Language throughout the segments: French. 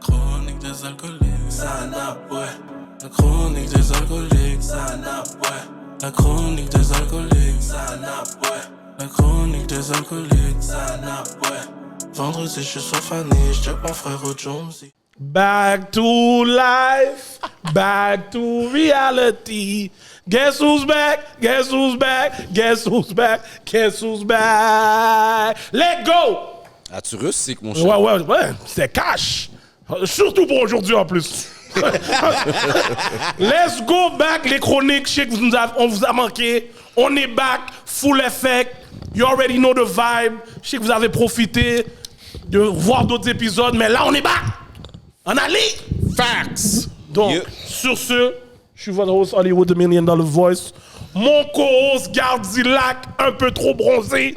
Chronique des alcooliques, la chronique des alcooliques, la chronique des alcooliques, la chronique des alcooliques, vendredi je suis sur Fanny, j'check mon frère au Jonesy. Back to life, back to reality. Guess who's back? Guess who's back? Guess who's back? Guess who's back? Let go! As-tu réussi, mon cher? Ouais, c'est cash. Surtout pour aujourd'hui en plus. Let's go back, les chroniques. Je sais que on vous a manqué. On est back, full effect. You already know the vibe. Je sais que vous avez profité de voir d'autres épisodes, mais là, on est back. On allait. Facts. Donc, sur ce, je suis votre host Hollywood The Million Dollar Voice. Mon co-host Gardilac, un peu trop bronzé.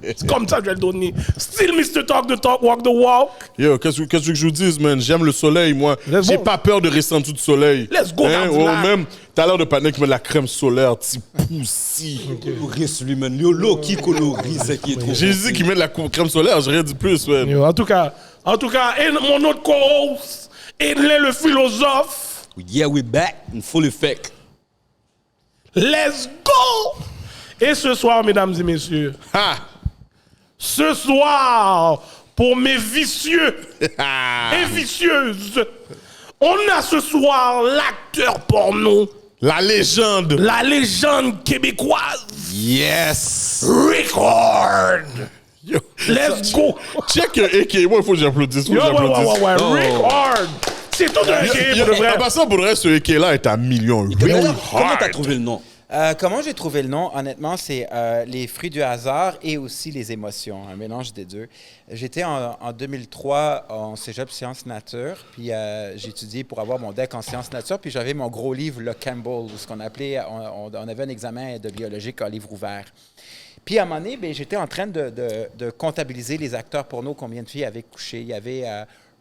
C'est comme ça que je vais le donner. Still Mr. Talk the Talk, Walk the Walk. Yo, qu'est-ce que je vous dis, man? J'aime le soleil, moi. J'ai pas peur de rester en dessous du soleil. Let's go, Gardilac. Même, t'as l'air de panique, mais de la crème solaire, petit poussi. Coloris, lui, man. Yo, qui colorise, c'est qui est trop. J'ai dit qu'il met de la crème solaire, j'ai rien dit plus, man. Yo, en tout cas, et mon autre co-host, Edley le philosophe. Yeah, we back in full effect. Let's go! Et ce soir, mesdames et messieurs, ce soir, pour mes vicieux et vicieuses, on a ce soir l'acteur porno. La légende Québécoise. Yes. Record. Yo. Let's go. Check AK. Moi, il faut que j'applaudisse. Ouais. Record. C'est tout un AK pour de vrai. En passant, pour le reste, ce AK-là est à $1 million. Comment t'as trouvé le nom? Comment j'ai trouvé le nom? Honnêtement, c'est les fruits du hasard et aussi les émotions, un mélange des deux. J'étais en 2003 en cégep sciences nature, puis j'ai étudié pour avoir mon DEC en sciences nature, puis j'avais mon gros livre, le Campbell, ce qu'on appelait, on avait un examen de biologique en livre ouvert. Puis à un moment donné, j'étais en train de comptabiliser les acteurs porno, combien de filles avaient couché. Il y avait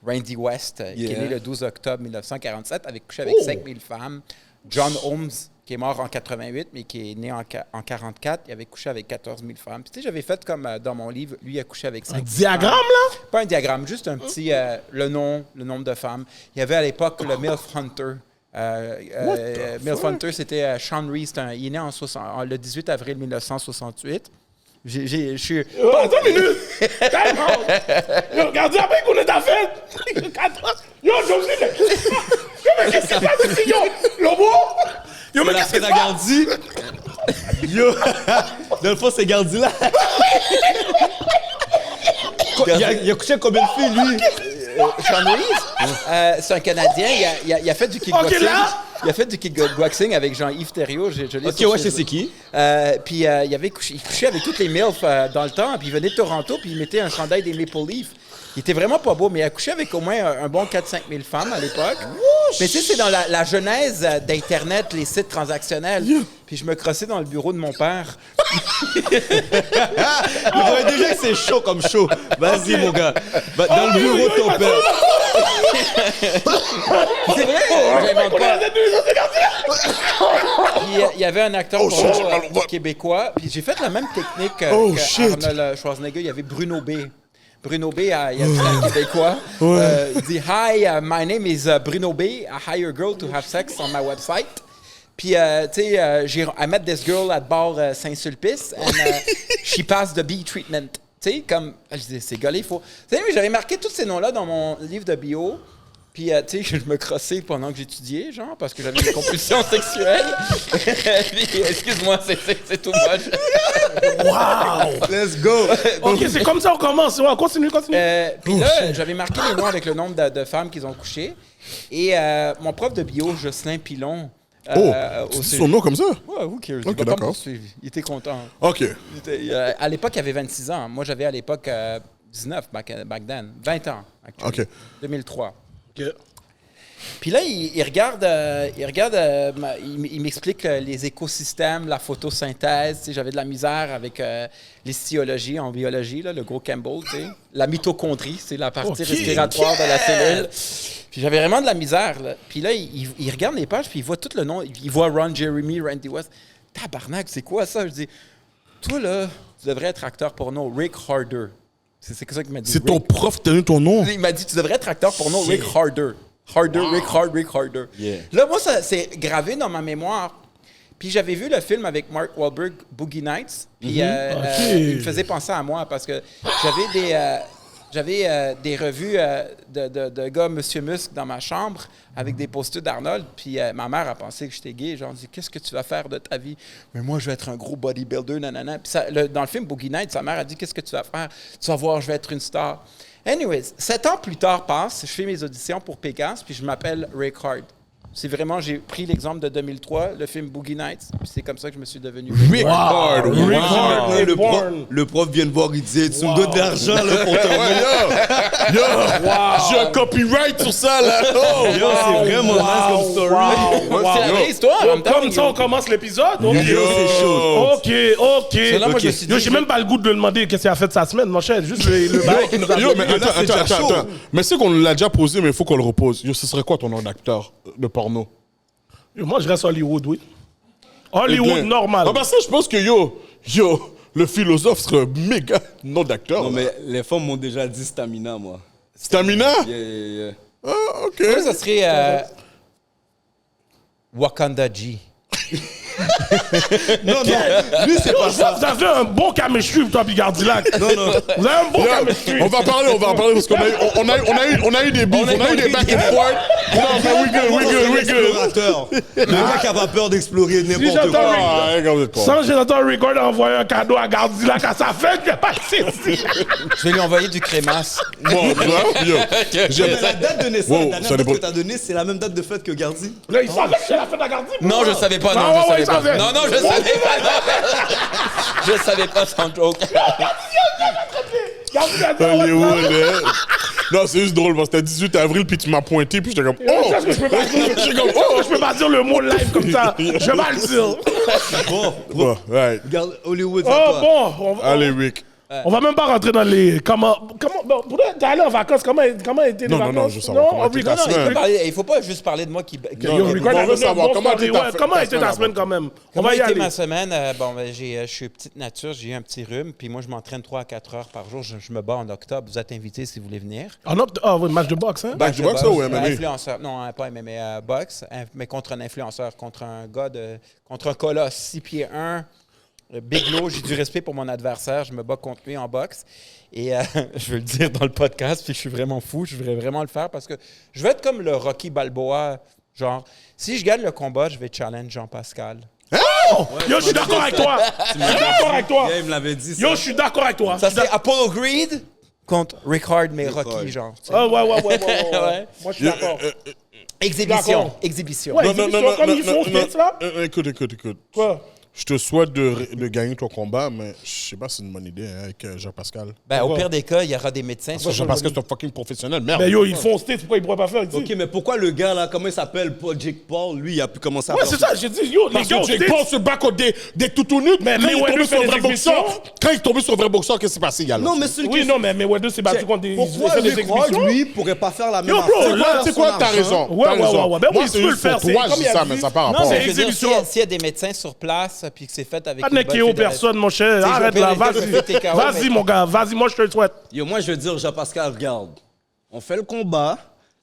Randy West, qui est né le 12 octobre 1947, avait couché avec 5000 femmes. John Holmes, qui est mort en 88, mais qui est né en 44, il avait couché avec 14 000 femmes. Puis tu sais, j'avais fait comme dans mon livre, lui il a couché avec 5 000 Un diagramme, femmes. là? Pas un diagramme, juste un petit, le nombre de femmes. Il y avait à l'époque le MILF Hunter. MILF Hunter, c'était Sean Reese, il est né le 18 avril 1968. Je suis... attends une minute! Time out! Yo, regardez après qu'on est à fête! Yo, Josie! Yo, mais qu'est-ce qui se passe ici, yo? Lobo? Yo, mais qu'est-ce qui se passe? Gardi? Yo! Dans le fond, c'est Gardi là! Il a couché avec combien de filles, lui? Sean Reese, c'est un Canadien, il a fait du kickboxing. OK, là? Il a fait du kickboxing avec Jean-Yves Thériault. OK, ouais, c'est qui? Puis il couchait avec toutes les MILF dans le temps, puis il venait de Toronto, puis il mettait un chandail des Maple Leafs. Il était vraiment pas beau, mais il a couché avec au moins un bon 4-5 000 femmes à l'époque. Mais tu sais, c'est dans la genèse d'Internet, les sites transactionnels. Puis je me crossais dans le bureau de mon père. Il voit déjà que c'est chaud comme chaud. Vas-y, mon gars. Dans le bureau de ton père. C'est vrai? J'invente pas. Puis il y avait un acteur québécois. Puis j'ai fait la même technique qu'Arnold Schwarzenegger. Il y avait Bruno B. Bruno B, il a dit un Québécois. Il dit « Hi, my name is Bruno B. I hire a girl to have sex on my website. » Puis, tu sais, I met this girl at bar Saint-Sulpice and she passed the bee treatment. Tu sais, comme, je disais, c'est gars, il faut... Tu sais, j'avais marqué tous ces noms-là dans mon livre de bio. Puis, tu sais, je me crossais pendant que j'étudiais, genre, parce que j'avais une compulsion sexuelle. Puis, excuse-moi, c'est tout moche. Wow! Let's go! OK, c'est comme ça on commence. Ouais, continue. Puis là, j'avais marqué les noms avec le nombre de femmes qu'ils ont couché. Et mon prof de bio, Jocelyn Pilon... tu dis son nom comme ça? Ouais, who cares? OK, d'accord. Il était content. OK. À l'époque, il avait 26 ans. Moi, j'avais à l'époque 19, back then. 20 ans, actuellement. OK. 2003. OK. Puis là, il regarde, il m'explique les écosystèmes, la photosynthèse. Tu sais, j'avais de la misère avec l'hystéologie en biologie, là, le gros Campbell. Tu sais. La mitochondrie, c'est la partie respiratoire de la cellule. Puis j'avais vraiment de la misère. Là. Puis là, il regarde les pages, puis il voit tout le nom. Il voit Ron Jeremy, Randy West. tabarnak, c'est quoi ça? Je dis, toi, là, tu devrais être acteur porno, Rick Harder. C'est ça qu'il m'a dit. C'est ton prof qui t'a donné ton nom. Il m'a dit, tu devrais être acteur porno, Rick Harder. Rick Harder. Yeah. Là, moi, ça c'est gravé dans ma mémoire. Puis j'avais vu le film avec Mark Wahlberg, Boogie Nights. Puis il me faisait penser à moi parce que j'avais des revues de gars Monsieur Musk dans ma chambre avec des posters d'Arnold. Puis ma mère a pensé que j'étais gay. Genre, dit, qu'est-ce que tu vas faire de ta vie? Mais moi, je vais être un gros bodybuilder, nanana. Puis dans le film Boogie Nights, sa mère a dit, qu'est-ce que tu vas faire? Tu vas voir, je vais être une star. Anyways, 7 ans plus tard passe, je fais mes auditions pour Pégase, puis je m'appelle Rick Hard. C'est vraiment, j'ai pris l'exemple de 2003, le film Boogie Nights, puis c'est comme ça que je me suis devenu Rick Hard. Rick Hard. Le prof vient de voir, il dit, tu me donnes de l'argent là, pour ton J'ai un copyright sur ça, là. Oh, Yo, c'est vraiment nice comme story. C'est la vraie histoire. en même temps, Comme ça, on commence l'épisode. Ok, c'est chaud. ok. là, moi, je me suis dit, Yo, j'ai même pas le goût de le demander qu'est-ce qu'il a fait de sa semaine, mon cher. Juste le bail qui nous a Yo, donné. mais attends. Mais c'est qu'on l'a déjà posé, mais il faut qu'on le repose. Yo, ce serait quoi ton nom d'acteur de porno? Yo, moi, je reste Hollywood, oui. Hollywood, normal. Ah bah ça, je pense que le philosophe serait un méga nom d'acteur. Non, mais les femmes m'ont déjà dit Stamina, moi. Stamina? Yeah. Ah, ok. moi, ça serait Wakanda G. Non, lui, c'est pas ça. Vous avez un bon chemistry, toi, puis Gardilac. Non. Vous avez un bon chemistry. On va en parler parce qu'on a eu des beefs, on a eu des back and forth. Non, mais we good. Explorateur. Le gars qui a pas peur d'explorer n'importe j'entends quoi. Ah, regarde quoi. Sans Jonathan Record a envoyé un cadeau à Gardilac à sa fête, je vais pas ici. Je vais lui envoyer du crémasse. Bon, tu vois, yo, j'aime Mais la date de naissance, Wow, la dernière ça date dépend. que t'as donnée, c'est la même date de fête que Gardi. Là, il savait que c'est la fête à Gardi. Non, je savais pas. Ah, Non, je ouais, savais il pas. savait. Non, je savais pas. Non. Je savais pas sans joke. Hollywood, hein. Non, c'est juste drôle parce que t'as 18 avril puis tu m'as pointé puis j'étais comme oh! Qu'est-ce que je peux pas dire? J'étais comme oh! Je peux pas dire le mot live comme ça. Je vais pas le dire. Bon, right. Regarde, Hollywood, c'est Oh, toi. bon. Allez, Rick. On va même pas rentrer dans les. Comment. Bon, t'es allé en vacances. Comment étaient les Non, vacances? non, je veux savoir comment était ta semaine. Il faut pas juste parler de moi qui. Non, Record, on veut savoir comment était ta comment était ta semaine semaine quand même? On Comment va y était aller. ma semaine? Je suis petite nature, j'ai eu un petit rhume, puis moi, je m'entraîne 3 à 4 heures par jour. Je me bats en octobre. Vous êtes invités si vous voulez venir. Ah oui, match de boxe, hein? Match de boxe ou MMA? Influenceur. Non, pas MMA, boxe, mais contre un influenceur, contre un gars contre un colosse, 6 pieds 1. Big Low, j'ai du respect pour mon adversaire. Je me bats contre lui en boxe. Et je veux le dire dans le podcast, puis je suis vraiment fou. Je voudrais vraiment le faire parce que je veux être comme le Rocky Balboa. Genre, si je gagne le combat, je vais challenge Jean-Pascal. Yo, je suis d'accord avec toi. Je suis d'accord avec toi. Il me l'avait dit. Yo, je suis d'accord avec toi. Ça serait Apollo Creed contre Rick Hard, mais Rick Rocky, Hard. genre. tu sais. Ah, ouais. Ouais. Moi, je suis d'accord. Exhibition. D'accord. Exhibition. Ouais. Comme ils font, States, là? Écoute. Quoi? Je te souhaite de gagner ton combat, mais je sais pas si c'est une bonne idée hein, avec Jean-Pascal. Ben, au pire des cas, il y aura des médecins. Jean-Pascal, c'est un fucking professionnel, merde. Mais yo, ils font States, pourquoi ils pourraient pas faire ici? Ok, mais pourquoi le gars là, comment il s'appelle, Jake Paul, lui, il a pu commencer à Ouais, faire c'est ça, j'ai dit, yo, les Parce gars, que aux Jake States, Paul se bat contre des toutounuts. Mais Quand il est Mayweather tombé fait sur un des vrai boxeur, exhibitions. quand il est tombé sur un vrai boxeur, qu'est-ce qui s'est passé, il y a là? Non, mais c'est une Oui, question. non, mais Mayweather s'est battu contre des. Pourquoi il fait des Rick Hard, exhibitions? lui, pourrait pas faire la même Yo, bro, affaire? là, C'est quoi, t'as raison. Ouais. Ben Moi, oui, tu c'est peux le juste faire. pour toi, c'est je comme dis il a ça, dit. mais ça par Non, rapport. c'est Je veux dire, exhibition. s'il y a des médecins sur place, puis que c'est fait avec Pas de une bonne Nekeo, fédération. personne, mon cher. sais, Arrête je là, vais faire des TKO, vas-y, mais- mon gars, vas-y, moi, je te le souhaite. Yo, moi, je veux dire, Jean-Pascal, regarde. On fait le combat.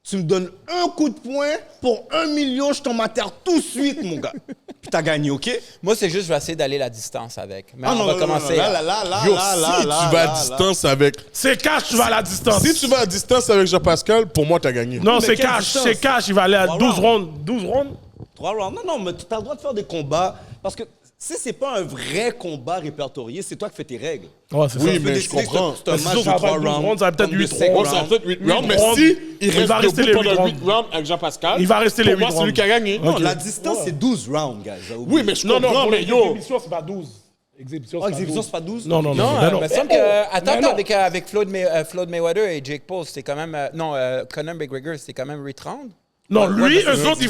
Tu me donnes un coup de poing pour 1 million, je t'en m'atterre tout de suite, mon gars. Puis t'as gagné, OK? Moi, c'est juste, je vais essayer d'aller la distance avec. Mais Ah on va commencer. Là, Yo, si tu vas à distance avec... C'est cash, tu vas à la distance. Si tu vas à distance avec Jean-Pascal, pour moi, t'as gagné. Non, Mais c'est quelle cash, distance? c'est cash, il va aller à Trois 12 rounds. rondes. 12 rondes? 3 rounds. Non, mais t'as le droit de faire des combats. Parce que si c'est pas un vrai combat répertorié, c'est toi qui fais tes règles. Ouais, c'est ça. Oui, Tu peux mais je décider que comprends. C'est un Mais c'est match sûr, de ça va 3 pas être 12 rounds. rounds, ça va peut-être comme de 8 cinq rounds. Ça va peut-être 8 Huit rounds, mais rounds. si il Il va reste rester debout les pendant 8 8 rounds avec Jean-Pascal, Il va rester les pour moi, 8 c'est lui rounds. qui a gagné. Non, Ok. la distance, c'est 12 rounds, guys. Oui, mais je Non, comprends, non, mais yo... Exhibition, c'est pas 12. Exhibition, Oh, exhibition, c'est pas 12? Non, non, Non, non. il me semble que. Attends, Mais non. avec Floyd Mayweather et Jake Paul, c'était quand même. Conor McGregor, c'était quand même 8 rounds. Non, lui, Ouais, eux autres, ils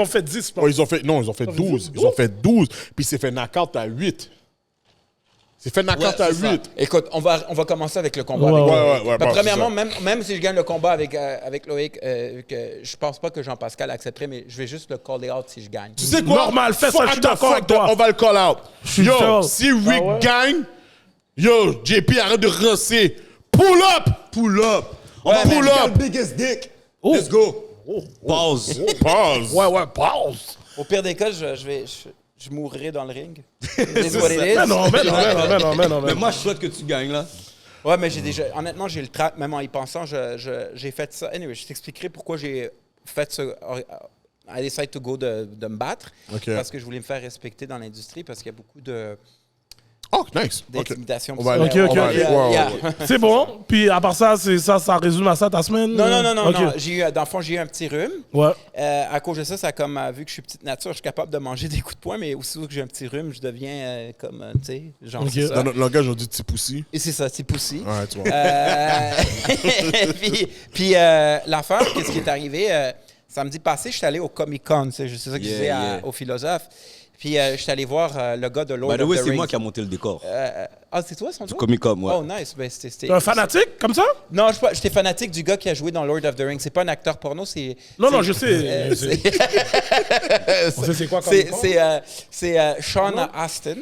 ont fait 10. je pense. Oh, ils ont fait 12. Ils ont fait 12. Puis il s'est fait knock-out à 8. C'est fait knockout à c'est ça. 8. Écoute, on va commencer avec le combat. Ouais, avec ouais, Ben, bon, premièrement, c'est même si je gagne le combat avec Loïc, que je pense pas que Jean-Pascal accepterait, mais je vais juste le call out si je gagne. Tu sais quoi? Normal, fais ça, je suis d'accord avec toi. On va le call out. suis Yo, chaud. si Rick Ah ouais? gagne, yo, JP arrête de rincer. Pull up! Pull up. On Ouais, va mais pull regarde up. Biggest dick. Let's go. Pause. Pause. Ouais, pause. Au pire des cas, je mourrai dans le ring. It's what it is. Mais non. Mais moi, je souhaite que tu gagnes, là. Ouais, mais honnêtement, j'ai le trac, même en y pensant, j'ai fait ça. Anyway, je t'expliquerai pourquoi j'ai fait ce. I decided to go de me battre. OK. Parce que je voulais me faire respecter dans l'industrie, parce qu'il y a beaucoup Oh, nice. OK. d'intimidation. On va aller. Ok, on va aller. Ouais, Yeah. ouais. C'est bon. Puis à part ça, ça résume à ça ta semaine? Non. Ok. Dans le fond, j'ai eu un petit rhume. Ouais. À cause de ça, ça a comme, vu que je suis petite nature, je suis capable de manger des coups de poing, mais aussitôt que j'ai un petit rhume, je deviens comme, tu sais, genre, Ok. c'est ça. Dans notre langage, on dit petit poussi. Et c'est ça, c'est poussi. Ouais, tu vois. Puis l'affaire, qu'est-ce qui est arrivé? Samedi passé, je suis allé au Comic-Con, c'est ça que je disais au philosophe. Puis je suis allé voir le gars de Lord By the of way, the c'est Rings. moi qui a monté le décor. C'est toi, son tour? Comic-Con, ouais. Oh, nice. Ben, T'es un fanatique comme ça? Non, j'étais fanatique du gars qui a joué dans Lord of the Rings. C'est pas un acteur porno, c'est... Non, je sais. On sait c'est quoi comme C'est Sean Astin.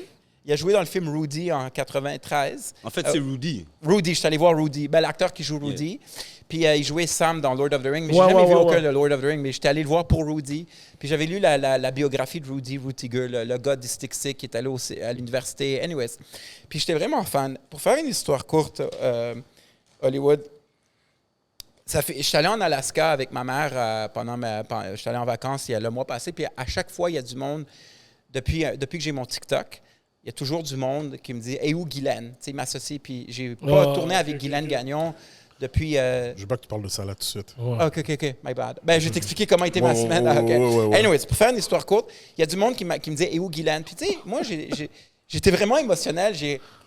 Il a joué dans le film Rudy en 93. En fait, c'est Rudy. Rudy, je suis allé voir Rudy. Ben, l'acteur qui joue Rudy. Puis il jouait Sam dans Lord of the Rings. Mais Ouais, j'ai jamais vu ouais, aucun ouais. de Lord of the Rings. Mais j'étais allé le voir pour Rudy. Puis j'avais lu la biographie de Rudy Rutiger, le gars du Stick Sick qui est allé à l'université. Anyways. Puis j'étais vraiment fan. Pour faire une histoire courte, Hollywood, je suis allé en Alaska avec ma mère je suis allé en vacances le mois passé. Puis à chaque fois, il y a du monde. Depuis que j'ai mon TikTok, il y a toujours du monde qui me dit « Hey, où Guylaine? » Tu sais, il m'associe. Puis j'ai pas tourné avec Guylaine Gagnon depuis... Je veux pas que tu parles de ça là tout de suite. OK, my bad. Ben, je vais t'expliquer comment était ma Ouais, semaine. ouais, OK. ouais. Anyways, pour faire une histoire courte, il y a du monde qui me dit « Et où Guylaine? » Puis tu sais, moi, j'étais vraiment émotionnel.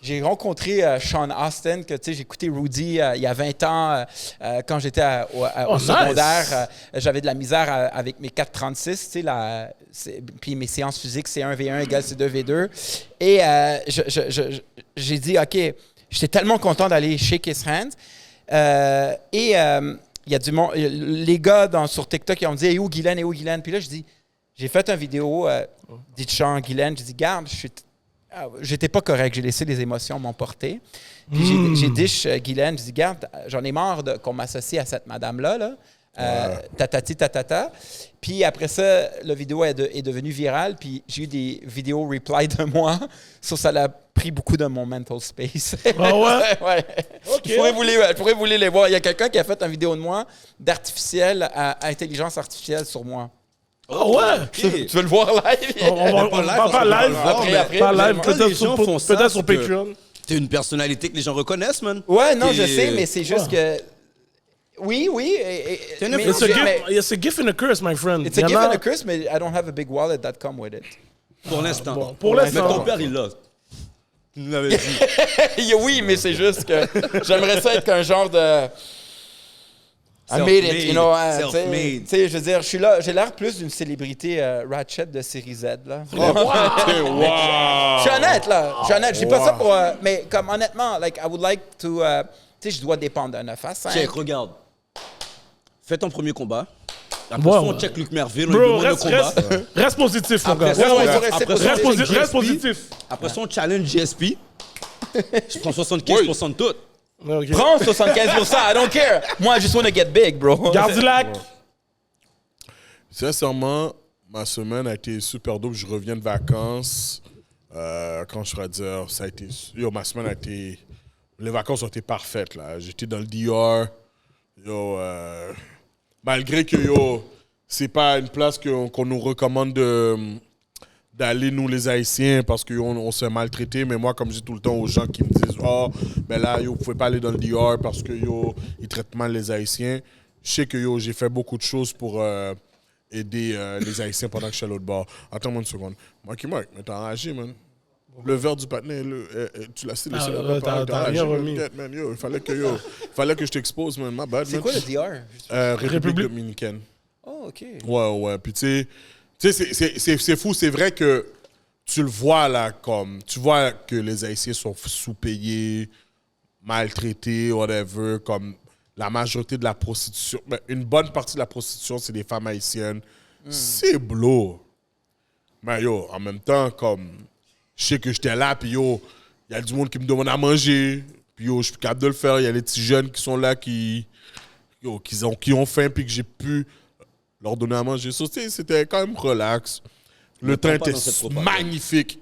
J'ai rencontré Sean Astin, que tu sais, j'ai écouté Rudy il y a 20 ans quand j'étais au secondaire. J'avais de la misère avec mes 4,36, tu sais, puis mes séances physiques, c'est 1v1 égale c'est 2v2. Et j'ai dit, OK, j'étais tellement content d'aller shake his hand. Il y a du monde, les gars sur TikTok, ils ont dit, où Guylaine, où Guylaine? Puis là, j'ai fait une vidéo, dit Sean Guylaine, j'ai dit, garde, j'étais pas correct, j'ai laissé les émotions m'emporter. Puis j'ai dit Guylaine, j'ai dit, garde, j'en ai marre qu'on m'associe à cette madame-là, là. Tatati, tatata. Puis après ça, la vidéo est devenue virale, puis j'ai eu des vidéos reply de moi. Ça l'a pris beaucoup de mon mental space. Ah ouais? Ouais. OK. Je pourrais vous les voir. Il y a quelqu'un qui a fait une vidéo de moi d'artificiel à intelligence artificielle sur moi. Ah ouais? Tu veux le voir live? On va pas live. Après, Pas live. Quand les gens font ça, Peut-être sur c'est que- Patreon. T'es une personnalité que les gens reconnaissent, man. Ouais, non, je T'es- sais, mais c'est juste que... Oui. T'es une mais- It's a mais- gift, it's a gift and a curse, my friend. It's a Il y en gift a- and a curse, mais I don't have a big wallet that come with it. Pour l'instant. Bon, pour l'instant. Mais ton père, il l'a. Tu nous l'avais dit. Oui, mais c'est juste que j'aimerais ça être un genre de... I made it, you know. Self-made. Tu sais, je veux dire, je suis là, j'ai l'air plus d'une célébrité Ratchet de série Z, là. Wow! Je suis honnête, là. Je suis honnête. Je dis pas ça pour... mais comme honnêtement, like, I would like to... tu sais, je dois dépendre d'un 9 à 5. Check, regarde. Fais ton premier combat. Après Ouais, ça, on ouais. check Luc Merville, on lui Bro, demande le reste, combat. reste positif, mon gars. Après ça, ouais, après reste ça, positif. on check Reste GSP. positif. Après ça, on challenge GSP. Je prends 75% de tout. Ok. Prends 75%, I don't care. Moi, I just want to get big, bro. Gardilac. Sincèrement, ma semaine a été super dope. Je reviens de vacances. Quand je serais dire, ça a été. Yo, ma semaine a été. Les vacances ont été parfaites, là. J'étais dans le Dior. Yo, malgré que, yo, c'est pas une place qu'on nous recommande d'aller, nous, les Haïtiens, parce qu'on se fait maltraiter. Mais moi, comme je dis tout le temps aux gens qui me disent, oh, ben là, yo, vous pouvez pas aller dans le Dior parce que, yo, ils traitent mal les Haïtiens. Je sais que, yo, j'ai fait beaucoup de choses pour aider les Haïtiens pendant que je suis à l'autre bord. Attends-moi une seconde. Marky Mark, mais t'as enragé, man. Le verre du patinet, tu l'as laissé Ah, là-bas. ouais, t'as rien remis. Man, yo, il fallait que je t'expose, man. My bad, C'est man. quoi le DR? République dominicaine. Oh, OK. Ouais. Puis tu sais, c'est fou. C'est vrai que tu le vois là, comme, tu vois que les Haïtiens sont sous-payés, maltraités, whatever, comme la majorité de la prostitution, ben, une bonne partie de la prostitution, c'est des femmes haïtiennes. C'est blow. Mais yo, en même temps, comme, je sais que j'étais là, puis yo, il y a du monde qui me demande à manger, puis yo, je suis capable de le faire. Il y a les petits jeunes qui sont là, qui ont faim, puis que j'ai pu leur donner à manger. So, c'était quand même relax. Le train pas était dans cette propagande. magnifique.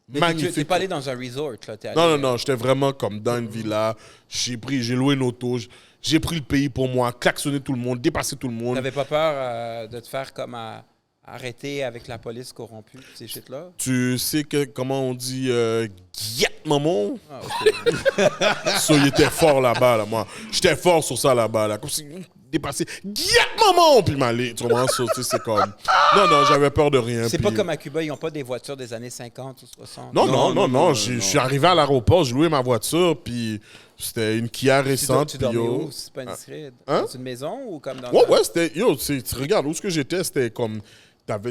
Mais Magnifique. tu n'es pas allé dans un resort, là. T'es allé- Non, j'étais vraiment comme dans une villa. J'ai loué une auto, j'ai pris le pays pour moi, klaxonné tout le monde, dépassé tout le monde. T'avais pas peur de te faire comme arrêter avec la police corrompue, ces shit-là? Tu sais comment on dit guillette, maman? Ah, OK. So, il était fort là-bas, là, moi. J'étais fort sur ça là-bas, là. Comme si, dépassé, guillette, maman! Puis m'aller, tu vois, so, tu sais, c'est comme... Non, j'avais peur de rien. C'est puis- pas comme à Cuba, ils n'ont pas des voitures des années 50 ou 60. Non. Je suis arrivé à l'aéroport, j'ai loué ma voiture, puis c'était une Kia récente. Tu puis dormais yo- où? C'est pas indiscret. Hein? Dans une maison ou comme dans... Ouais, c'était. Yo, tu regardes où est-ce que j'étais, c'était comme.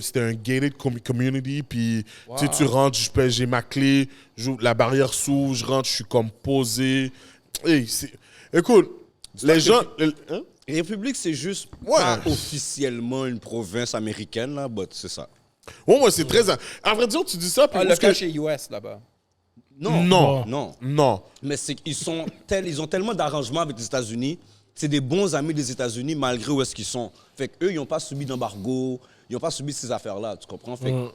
C'était un gated community, puis tu sais, tu rentres, j'ai ma clé, la barrière s'ouvre, je rentre, je suis comme posé. Hey, écoute, les gens. Hein? République, c'est juste Ouais. pas officiellement une province américaine, là, but c'est ça. Ouais, c'est très. À vrai dire, tu dis ça, puis Ah, où le est-ce que- cas chez US, là-bas. Non. Mais ils ont tellement d'arrangements avec les États-Unis. C'est des bons amis des États-Unis malgré où est-ce qu'ils sont. Fait qu'eux, ils n'ont pas subi d'embargo, ils n'ont pas subi ces affaires-là, tu comprends? Fait que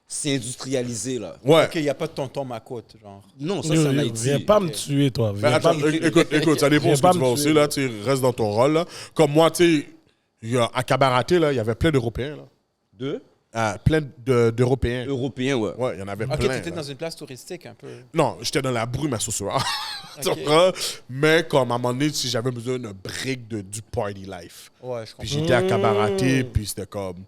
c'est industrialisé, là. Ouais. OK, il n'y a pas de tonton Macoute, genre. Non, ça, c'est en Haïti. Viens pas me tuer, toi. Mais Viens attends, pas me- écoute, ça dépend Viens de ce que pas tu me vas tuer, aussi, là, tu restes dans ton rôle, là. Comme moi, tu sais, à Kabaraté, là, il y avait plein d'Européens, là. Deux Plein d'Européens. Européens, ouais. Ouais, il y en avait OK, plein. tu étais là. dans une place touristique un peu. Non, j'étais dans la brume à Sosura. Tu Ok. comprends? Mais comme à un moment donné, si j'avais besoin d'un break du party life. Ouais, je Puis comprends. j'étais à Kabaraté, puis c'était comme... tu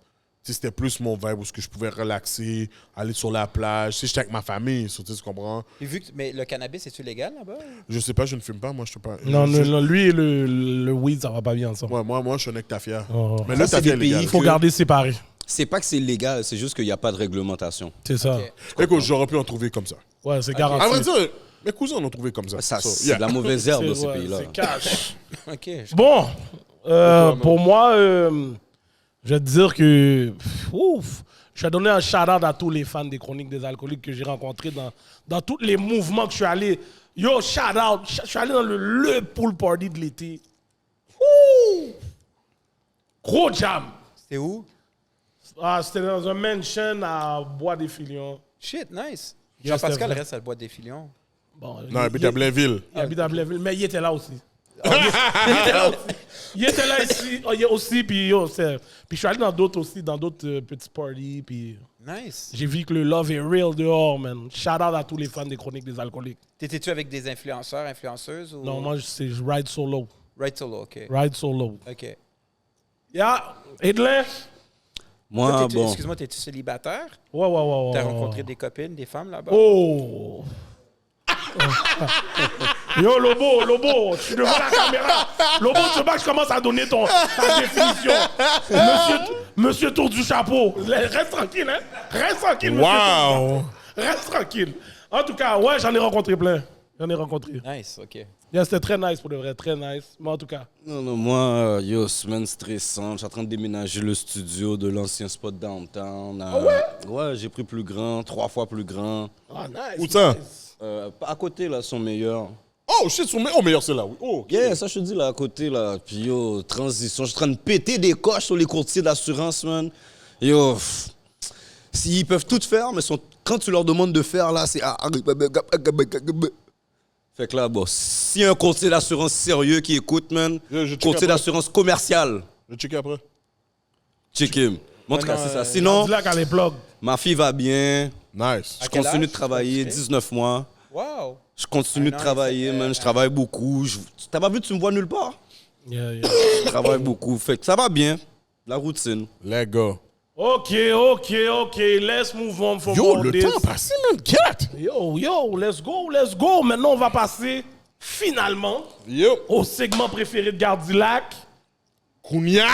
sais, c'était plus mon vibe où ce que je pouvais relaxer, aller sur la plage. Tu sais, j'étais avec ma famille, tu comprends? Puis vu que, mais le cannabis, est-tu légal là-bas? Je sais pas, je ne fume pas, moi, je sais pas. Non, je, non, lui et le weed, ça va pas bien ensemble. Ouais, moi, je suis un ectafia. Oh. Mais Ça, le c'est tafia des est pays légal. Il faut garder séparé. C'est pas que c'est illégal, c'est juste qu'il n'y a pas de réglementation. C'est ça. Ok. Écoute, j'aurais pu en trouver comme ça. Ouais, c'est À vrai garanti. dire, mes cousins en ont trouvé comme ça. Ça, So, c'est yeah. de la mauvaise herbe dans ces Ouais, pays-là. c'est cash. OK. Bon, pour moi, je vais te dire que ouf, je vais donner un shout-out à tous les fans des Chroniques des Alcooliques que j'ai rencontrés dans tous les mouvements que je suis allé. Yo, shout-out, je suis allé dans le pool party de l'été. Ouh! Gros jam. C'est où? Ah, c'était dans un mansion à Bois-des-Filions. Shit, nice. Yes, Jean-Pascal c'était vrai. reste à le bois des Filions. Bon, Non, il habite à Blainville. Il habite à Blainville, mais il était là aussi. Il était là ici, aussi, puis je suis allé dans d'autres aussi, dans d'autres petits parties, puis Nice. j'ai vu que le love est real dehors, man. Shout out à tous les fans des Chroniques des Alcooliques. T'étais-tu avec des influenceurs, influenceuses ou... Non, moi, je ride solo. Right solo, OK. Ride solo. OK. Yeah, Edlin? Moi, Toi, bon. Excuse-moi, t'es-tu célibataire? Ouais. T'as rencontré des copines, des femmes là-bas? Oh! Yo, Lobo, je suis devant la caméra. Lobo, tu veux pas que je commence à donner ta définition? Monsieur Tour du Chapeau. Reste tranquille, hein? Reste tranquille, monsieur Tour du Wow! Chapeau. Reste tranquille. En tout cas, ouais, j'en ai rencontré plein. J'en ai rencontré. Nice, OK. Yeah, c'était très nice pour de vrai, très nice. Mais en tout cas, Non, moi, semaine stressante. Je suis en train de déménager le studio de l'ancien spot downtown. Ouais, j'ai pris plus grand, 3 fois plus grand. ah, nice. Où ça? nice. À côté, là, sont meilleurs. Oh, shit, son meilleur, c'est là, oui. Oh, ok. Yeah, ça, je te dis, là, à côté, là. Puis, yo, transition. Je suis en train de péter des coches sur les courtiers d'assurance, man. Yo, s'ils peuvent tout faire, mais quand tu leur demandes de faire, là, c'est... Fait que là, bon, s'il y a un courtier d'assurance sérieux qui écoute, man, Je check courtier après. d'assurance commercial, Je vais checker après. check him. Montre Non, c'est ça. non, Sinon, Dis là qu'elle est plug. ma fille va bien. Nice. Je quel continue âge? de travailler, Ok. 19 mois. Wow! Je continue Un de an, travailler, il fait- man. Je travaille beaucoup. T'as pas vu, tu me vois nulle part? Yeah. Je travaille beaucoup. Fait que ça va bien. La routine. Les gars. OK. Let's move on from Yo, all le this. temps a passé, man. Get! Yo, let's go. Maintenant, on va passer finalement Yo. au segment préféré de Gardilac. Kounia,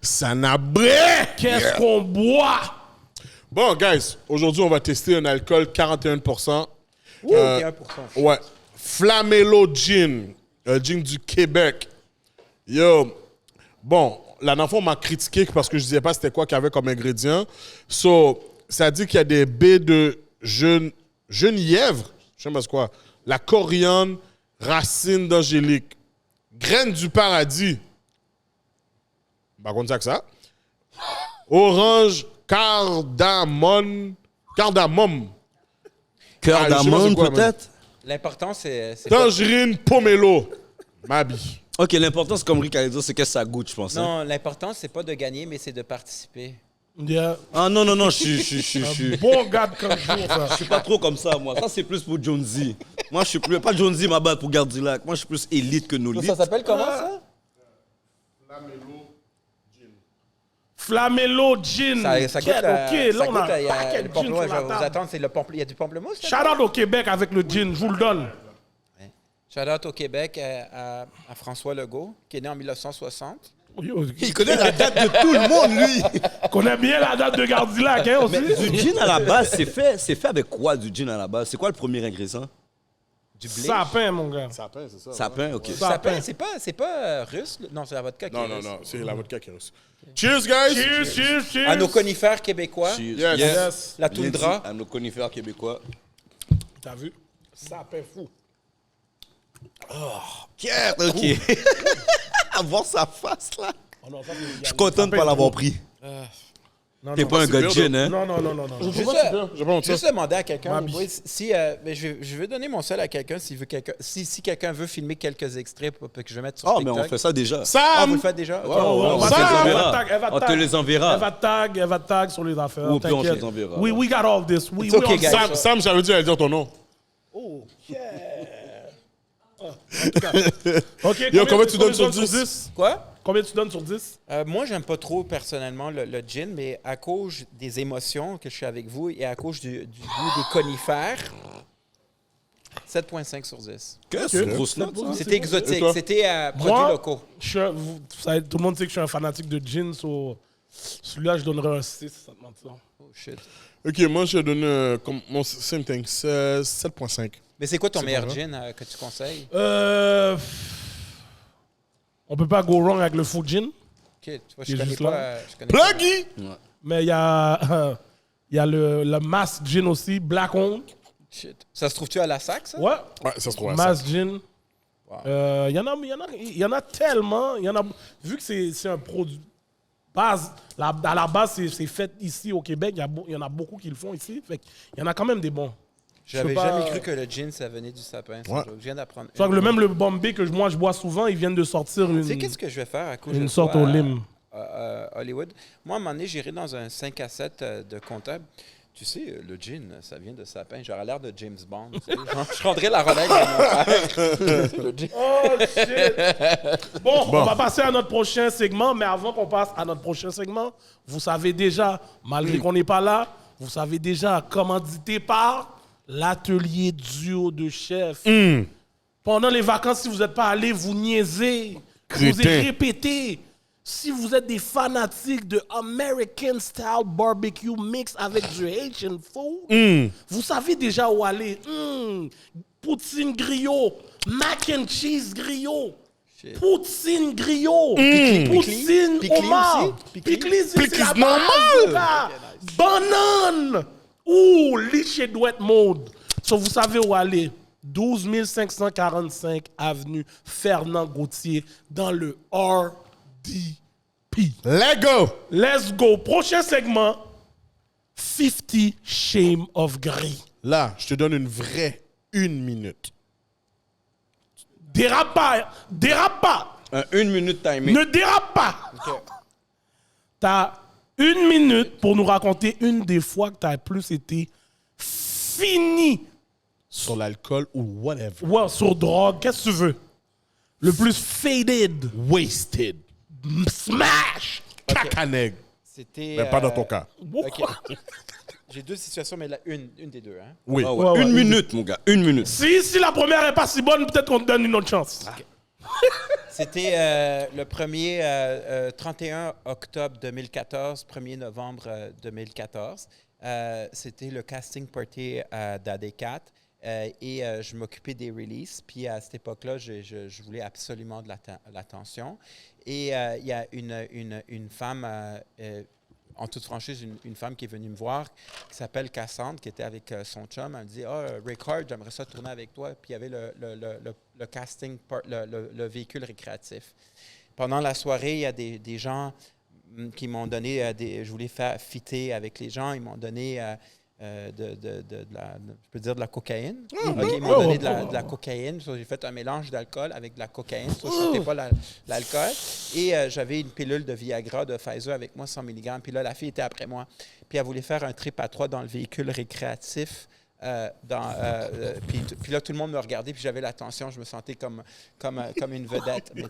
Sanabré. Qu'est-ce qu'on boit? Bon, guys, aujourd'hui, on va tester un alcool 41%. 41%. Ouais. Flamello Gin. Un gin du Québec. Yo. Bon, la dernière fois, on m'a critiqué parce que je disais pas c'était quoi qu'il y avait comme ingrédient. So, ça dit qu'il y a des baies de genièvre. Je sais pas c'est quoi. La coriandre, racine d'angélique. Graines du paradis. Par contre, ça que ça. Orange, cardamome. Cœur Ah, je sais pas c'est d'amande, quoi, peut-être? L'important, c'est pas- Tangerine, pomelo. Mabi. Ok, l'important, c'est comme Rick allait dire, c'est que ça goûte, je pense. Hein? Non, l'important, c'est pas de gagner, mais c'est de participer. Yeah. Ah non, non, non, je suis Bon gars de 15 jours, frère. je suis pas trop comme ça, moi. Ça, c'est plus pour Jonesy. Moi, je suis plus... Pas Jonesy, ma bad, pour Gardilac. Moi, je suis plus élite que nos Ça s'appelle comment, ça? Flamello Gin. Ça goûte, Ok, là, on a il y a paquet le de gin pamplemousse, sur je la vais vous table. attendre, il y a du pamplemousse. là? Shout out au Québec avec le gin, je vous le donne. Shout out au Québec à François Legault, qui est né en 1960. Il connaît la date de tout le monde, lui. Il connaît bien la date de Gardilac, hein, aussi. Mais du gin à la base, c'est fait avec quoi, du gin à la base? C'est quoi le premier ingrédient? Du blé. Sapin, mon gars. Sapin, c'est ça. Sapin, ok. Sapin, c'est pas russe? là? Non, c'est la vodka qui Non, est non, russe. non. C'est la vodka qui est russe. Cheers, guys. Cheers, cheers, cheers. À nos conifères québécois, Cheers. Yes. la Bien dit, toundra. à nos conifères québécois. T'as vu? Sapin fou. Pierre, ok. À voir sa face, là. Oh non, ça, Je suis content de ne pas l'avoir pris. Non, T'es non, pas un c'est gars de bien, gin, hein? non, non, non, non, non. Je sais pas, j'ai pas honte Juste ça. demander à quelqu'un, Ma les bille. boys, si je vais donner mon sel à quelqu'un si quelqu'un veut filmer quelques extraits pour que je vais mettre sur Oh, mais TikTok. on fait ça déjà. Ah, vous le Sam! faites déjà? Ok. on va te te les les enverra. tag, elle va On te tag. les enverra. Elle va tag sur les affaires. Ou au pire, on te t'inquiète. les enverra. We got all this. We It's okay, on- guys. Sam, j'avais dit à dire ton nom. Oh, yeah. En tout cas. OK, combien tu donnes sur 10? Quoi? Combien tu donnes sur 10? Moi, j'aime pas trop personnellement le gin, mais à cause des émotions que je suis avec vous et à cause du goût des conifères, 7,5 sur 10. C'est une grosse note, ça. C'était Et exotique, toi? c'était produits Moi, locaux. tout le monde sait que je suis un fanatique de gin, so celui-là, je donnerais un 6, ça te mentir. Oh shit. Ok, moi, je donne comme mon same thing, 7,5. Mais c'est quoi ton C'est meilleur pas vrai. gin que tu conseilles? On peut pas go wrong avec le faux gin, Ok, tu vois, Il je est connais juste pas. là. Je connais pas. Pluggy! mais il y a, il y a le Mass Gin aussi, Black Owned. Shit. Ça se trouve-tu à la sac, ça? Ouais. Ouais, ça se trouve à ça. Mass Gin. Wow. Il y en a tellement. Vu que c'est un produit base, à la base, c'est fait ici au Québec. Il y en a beaucoup qui le font ici. Fait il y en a quand même des bons. J'avais Je peux pas- jamais cru que le gin, ça venait du sapin. Ouais. Je viens d'apprendre. Soit que le Bombay que moi je bois souvent, ils viennent de sortir Tu sais qu'est-ce que je vais faire à cause une de sorte toi au lime. à Hollywood? Moi, à un moment donné, j'irai dans un 5 à 7 de comptable. Tu sais, le gin, ça vient de sapin. J'aurais l'air de James Bond. Tu sais. Genre, je rendrais la relève à mon père. Le gin. Oh shit! Bon, on va passer à notre prochain segment, mais avant qu'on passe à notre prochain segment, vous savez déjà, malgré qu'on n'est pas là, vous savez déjà commandité par l'atelier duo de chef. Pendant les vacances, si vous n'êtes pas allé, vous niaisez. Je vous ai Crétin. répété. Si vous êtes des fanatiques de American Style Barbecue Mix avec du Haitian food, vous savez déjà où aller. Poutine griot, mac and cheese griot, Shit. poutine griot, poutine Pickli homard, aussi? Pickli? pickli, c'est Pickli, la c'est base, normal. gars. Banane, ouh, liché douette mode. So, vous savez où aller. 12 545 avenue Fernand Gauthier dans le RDP. Lego! Let's go. Prochain segment, 50 Shame of Grey. Là, je te donne une vraie 1 minute. Dérape pas. Dérape pas. Un 1 minute timing. Ne dérape pas. T'as 1 minute pour nous raconter une des fois que t'as plus été fini. Sur l'alcool ou whatever. Ouais, sur drogue. Qu'est-ce que tu veux? Le plus faded. Wasted. Smash. Cacaneg. C'était. Mais pas dans ton cas. OK. J'ai deux situations, mais une des deux. Hein? Oui. Ah ouais. Ouais, Une ouais. minute, mon gars. 1 minute. Si la première est pas si bonne, peut-être qu'on te donne une autre chance. C'était le 31 octobre 2014, 1er novembre 2014. c'était le casting party d'AD4. Et je m'occupais des releases. Puis à cette époque-là, je voulais absolument de l'attention. Et il y a une femme, en toute franchise, une femme qui est venue me voir, qui s'appelle Cassandre, qui était avec son chum. Elle me dit Rickard, j'aimerais ça tourner avec toi. Puis il y avait le casting, le véhicule récréatif. Pendant la soirée, il y a des gens qui m'ont donné je voulais faire fitter avec les gens. Ils m'ont donné. Je peux dire de la cocaïne. Ils m'ont donné de la cocaïne. J'ai fait un mélange d'alcool avec de la cocaïne. Je ne sentais pas l'alcool. Et j'avais une pilule de Viagra de Pfizer avec moi, 100 mg. Puis là, la fille était après moi. Puis elle voulait faire un trip à 3 dans le véhicule récréatif. Puis là, tout le monde me regardait, puis j'avais l'attention. Je me sentais comme une vedette. Mais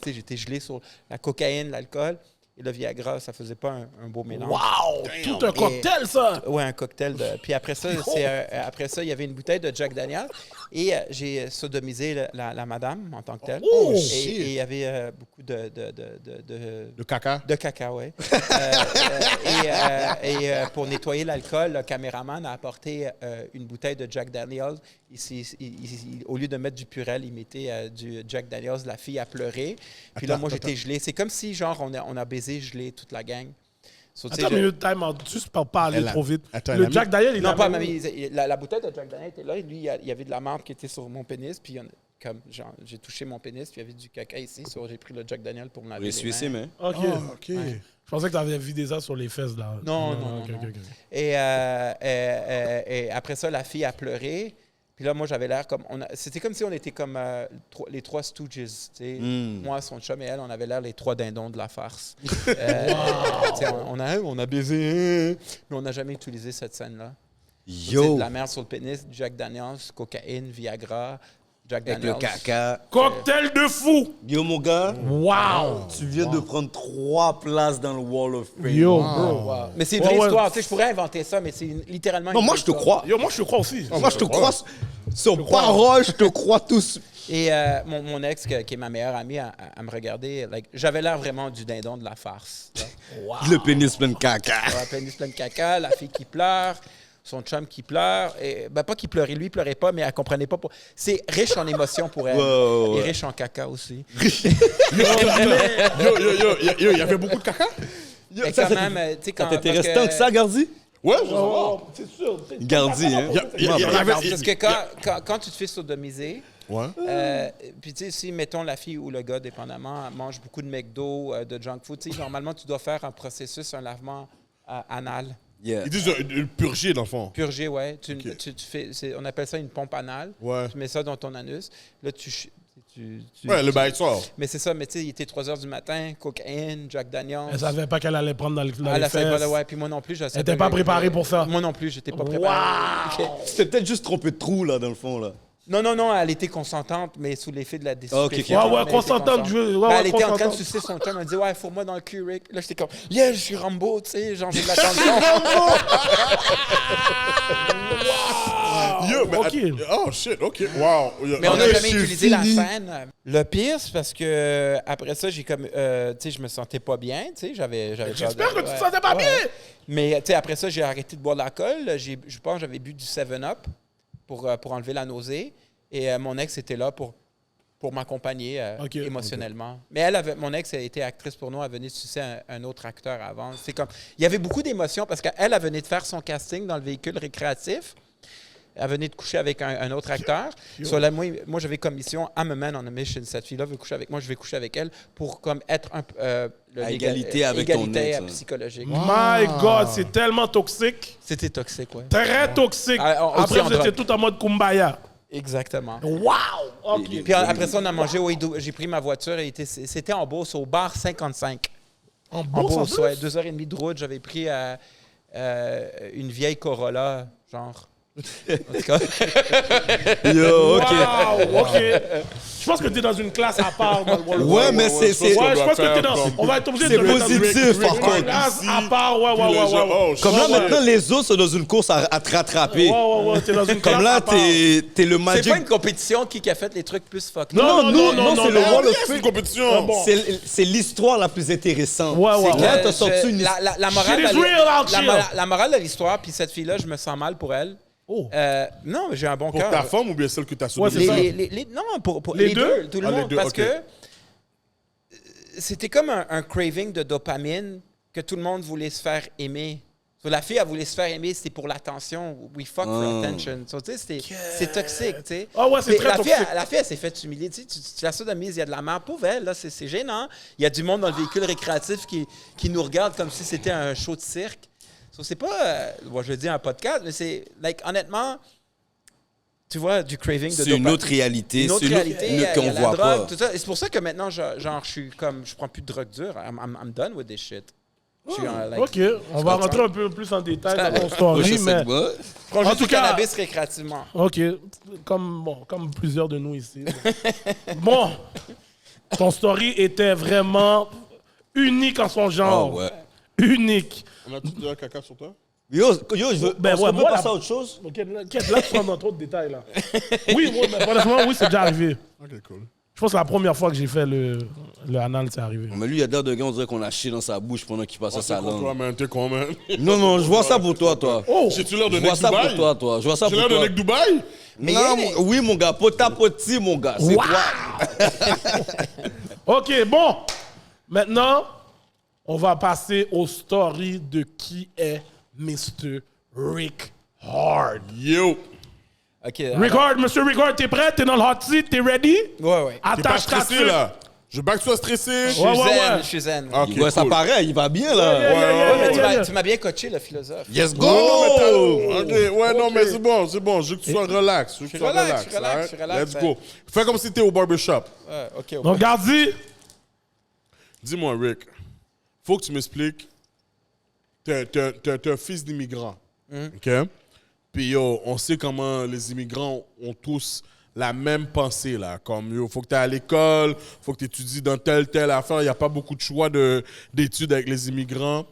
j'étais gelé sur la cocaïne, l'alcool. Et le Viagra, ça faisait pas un beau mélange. Wow! Tout un cocktail, ça! Oui, un cocktail. Puis après ça, il y avait une bouteille de Jack Daniels. Et j'ai sodomisé la madame en tant que telle. Et il y avait beaucoup de caca? De caca, oui. Pour nettoyer l'alcool, le caméraman a apporté une bouteille de Jack Daniels. Au lieu de mettre du Purell, il mettait du Jack Daniels. La fille a pleuré. Puis là, moi, j'étais gelé. C'est comme si, genre, on a baisé gelé toute la gang. Attends, mais time out, juste pour pas aller trop vite. Le Jack Daniel, il non, a... pas, la bouteille de Jack Daniel était là. Et lui, il y avait de la marde qui était sur mon pénis. Puis j'ai touché mon pénis. Puis il y avait du caca ici. J'ai pris le Jack Daniel pour me laver les mains. OK. OK. Ouais. Je pensais que tu avais vidé ça sur les fesses. Là. Non. Okay. Et après ça, la fille a pleuré. Puis là, moi, j'avais l'air comme... C'était comme si on était comme les 3 Stooges. Moi, son chum et elle, on avait l'air les 3 dindons de la farce. On a baisé, mais on n'a jamais utilisé cette scène-là. Yo! De la merde sur le pénis, Jack Daniels, cocaïne, Viagra, Jack Avec Daniels. le caca. Cocktail de fou! Yo, mon gars, Wow! tu viens de prendre 3 places dans le Wall of Fame. Yo, bro. Wow. Mais c'est une vraie histoire. Tu sais, je pourrais inventer ça, mais c'est littéralement Non, une moi, vraie je te histoire. crois. Yo, moi, je te crois aussi. Moi, je te crois. Sur parole, je te crois tous. Et mon ex, qui est ma meilleure amie, elle me regardait. J'avais l'air vraiment du dindon de la farce. Le pénis plein de caca. Ouais, pénis plein de caca, la fille qui pleure, son chum qui pleure. Et, pas qu'il pleurait, lui, il pleurait pas, mais elle comprenait pas. C'est riche en émotions pour elle. Ouais. Et riche en caca aussi. Yo, il y avait beaucoup de caca? Mais quand même, tu sais, quand T'étais restant que ça, Gardi? Ouais, je vois. C'est sûr. Gardi, hein? Parce que quand tu te fais sodomiser, Ouais. puis tu sais, si, mettons, la fille ou le gars, dépendamment, mange beaucoup de McDo, de junk food, tu sais, normalement, tu dois faire un lavement anal. Yeah. Ils disent de purger, dans le fond. Purger, ouais. Tu Ok. fais, on appelle ça une pompe anale. Ouais. Tu mets ça dans ton anus. Là, Ouais, le bail sort. Mais c'est ça, mais tu sais, il était 3 h du matin, cocaïne, Jack Daniels. Elle savait pas qu'elle allait prendre dans les Elle fesses. savait pas, ouais, puis moi non plus, je Elle savais était pas préparée pour ça. Moi non plus, j'étais pas préparé. Wow! Ok. C'était peut-être juste trompé de trou, là, dans le fond, là. Non, elle était consentante, mais sous l'effet de la décision. Ok. Ouais, consentante. Elle était en train de sucer son chum, elle me dit ouais, faut moi dans le cul, Rick. Là, j'étais comme yeah, je suis Rambo, tu sais, genre j'ai de l'attention. Yo, mais OK. oh, shit, OK. Wow. Mais on n'a jamais c'est utilisé la fini. scène. Le pire, c'est parce que après ça, j'ai comme, tu sais, je me sentais pas bien, tu sais, j'avais. J'espère que tu te sentais pas bien! Mais tu sais, après ça, j'ai arrêté de boire de l'alcool. Je pense que j'avais bu du 7-Up pour enlever la nausée. Et mon ex était là pour m'accompagner Ok. émotionnellement. Mais mon ex a été actrice pour nous. Elle venait de sucer un autre acteur avant. C'est comme, il y avait beaucoup d'émotions parce qu'elle venait de faire son casting dans le véhicule récréatif. Elle venait de coucher avec un autre acteur. Sur moi, j'avais comme mission, I'm a man on a mission. Cette fille-là veut coucher avec moi, je vais coucher avec elle pour comme être À égalité avec ton ex, hein. psychologique. My God, c'est tellement toxique. C'était toxique, ouais. Très toxique. Ah, aussi Après, en vous étiez drogue. tout en mode kumbaya. Exactement. Wow! OK. Puis après ça, on a mangé j'ai pris ma voiture et c'était en Beauce, au bar 55. En En Beauce, Beauce, ouais. 2h30 de route, j'avais pris une vieille Corolla, genre En tout cas, Yo, ok. Wow, ok. Je pense que t'es dans une classe à part. Ouais, mais c'est. Ouais, je pense que t'es dans. On va être obligé de C'est te mettre dans une positif, par contre. classe à part. Ouais. Comme là, Ouais. maintenant, les autres sont dans une course à te rattraper. Ouais, t'es dans une classe Comme là, à part. t'es le c'est Magic. pas une compétition qui a fait les trucs plus fuck. Non, c'est le Wall of C'est une Fame. compétition. Bon. C'est l'histoire la plus intéressante. Ouais, C'est ouais, quand ouais. t'as sorti une la morale Shit is de real out here. la morale de l'histoire, puis cette fille-là, je me sens mal pour elle. Oh. Non, mais j'ai un bon Pour cœur. ta femme ou bien celle que t'as Ouais, soudée? c'est ça. Non, pour Les les deux? deux, tout le Ah, les monde. deux, Parce ok. que c'était comme un craving de dopamine que tout le monde voulait se faire aimer. So, la fille, elle voulait se faire aimer, c'était pour l'attention. We fuck for attention. So, tu sais, c'est toxique, tu sais. Ah ouais, c'est Mais très la fille, toxique. la fille, elle s'est fait humilier. Tu sais, tu la sodomises, il y a de la merde. Pauvre elle, là, c'est gênant. Il y a du monde dans le véhicule récréatif qui nous regarde comme si c'était un show de cirque. So, c'est pas, moi, je dis un podcast, mais c'est, like, honnêtement, tu vois, du craving de C'est une dopamine. autre réalité. Une autre C'est réalité, il y a qu'on la voit drogue, pas. tout ça. Et c'est pour ça que maintenant, je prends plus de drogue dure. I'm done with this shit. Je suis like, Ok, on va rentrer un peu plus en détail dans ton story, Prochain mais... segment. prends En juste tout du cas- cannabis récréativement. Ok, comme plusieurs de nous ici. Bon, ton story était vraiment unique en son genre. Ah ouais. Unique. On a-tu déjà caca sur toi? Yo, je veux. Ben on ouais, peut moi, passer la- à autre chose? Ok, là, tu prends dans trop de détails, là. Oui, moi, mais honnêtement, oui, c'est déjà arrivé. Ok, cool. Je pense que la première fois que j'ai fait le anal, c'est arrivé. Mais lui, il y a d'air de gars, on dirait qu'on a chié dans sa bouche pendant qu'il passait sa C'est pour toi, langue. man. T'es con, man. Non, je vois ça pour toi. Oh! J'ai-tu l'air de Je Nick vois ça Dubaï? pour toi. Je vois ça J'ai pour l'air de toi. Nick Dubaï? Mais Non, il y a des- oui, mon gars, pota poti, mon gars. C'est Wow! toi. Ok, bon. Maintenant, on va passer au story de qui est Mr. Rick Hard. Yo! OK. Rick Hard, Monsieur Rick Hard, t'es prêt? T'es dans le hot seat? T'es ready? Ouais. T'es pas Attache ta stressé, tuque. là? Je veux pas que tu sois stressé. Je suis zen. Ok, Ouais, ça cool. paraît, il va bien, là. Yeah, yeah, Mais yeah. tu m'as bien coaché, le philosophe. Yes, go! Ok, ouais, non, mais c'est bon. Je veux que tu sois relax. Je veux que tu sois relax, relax. je relax, alright? je relax, Let's go. Fais comme si t'étais au barbershop. OK. Donc, Gardi, Dis-moi, Rick, faut que tu m'expliques. T'es un fils d'immigrant. OK? Puis, yo, on sait comment les immigrants ont tous la même pensée, là. Comme, yo, faut que tu ailles à l'école, faut que tu étudies dans telle affaire. Il n'y a pas beaucoup de choix d'études avec les immigrants.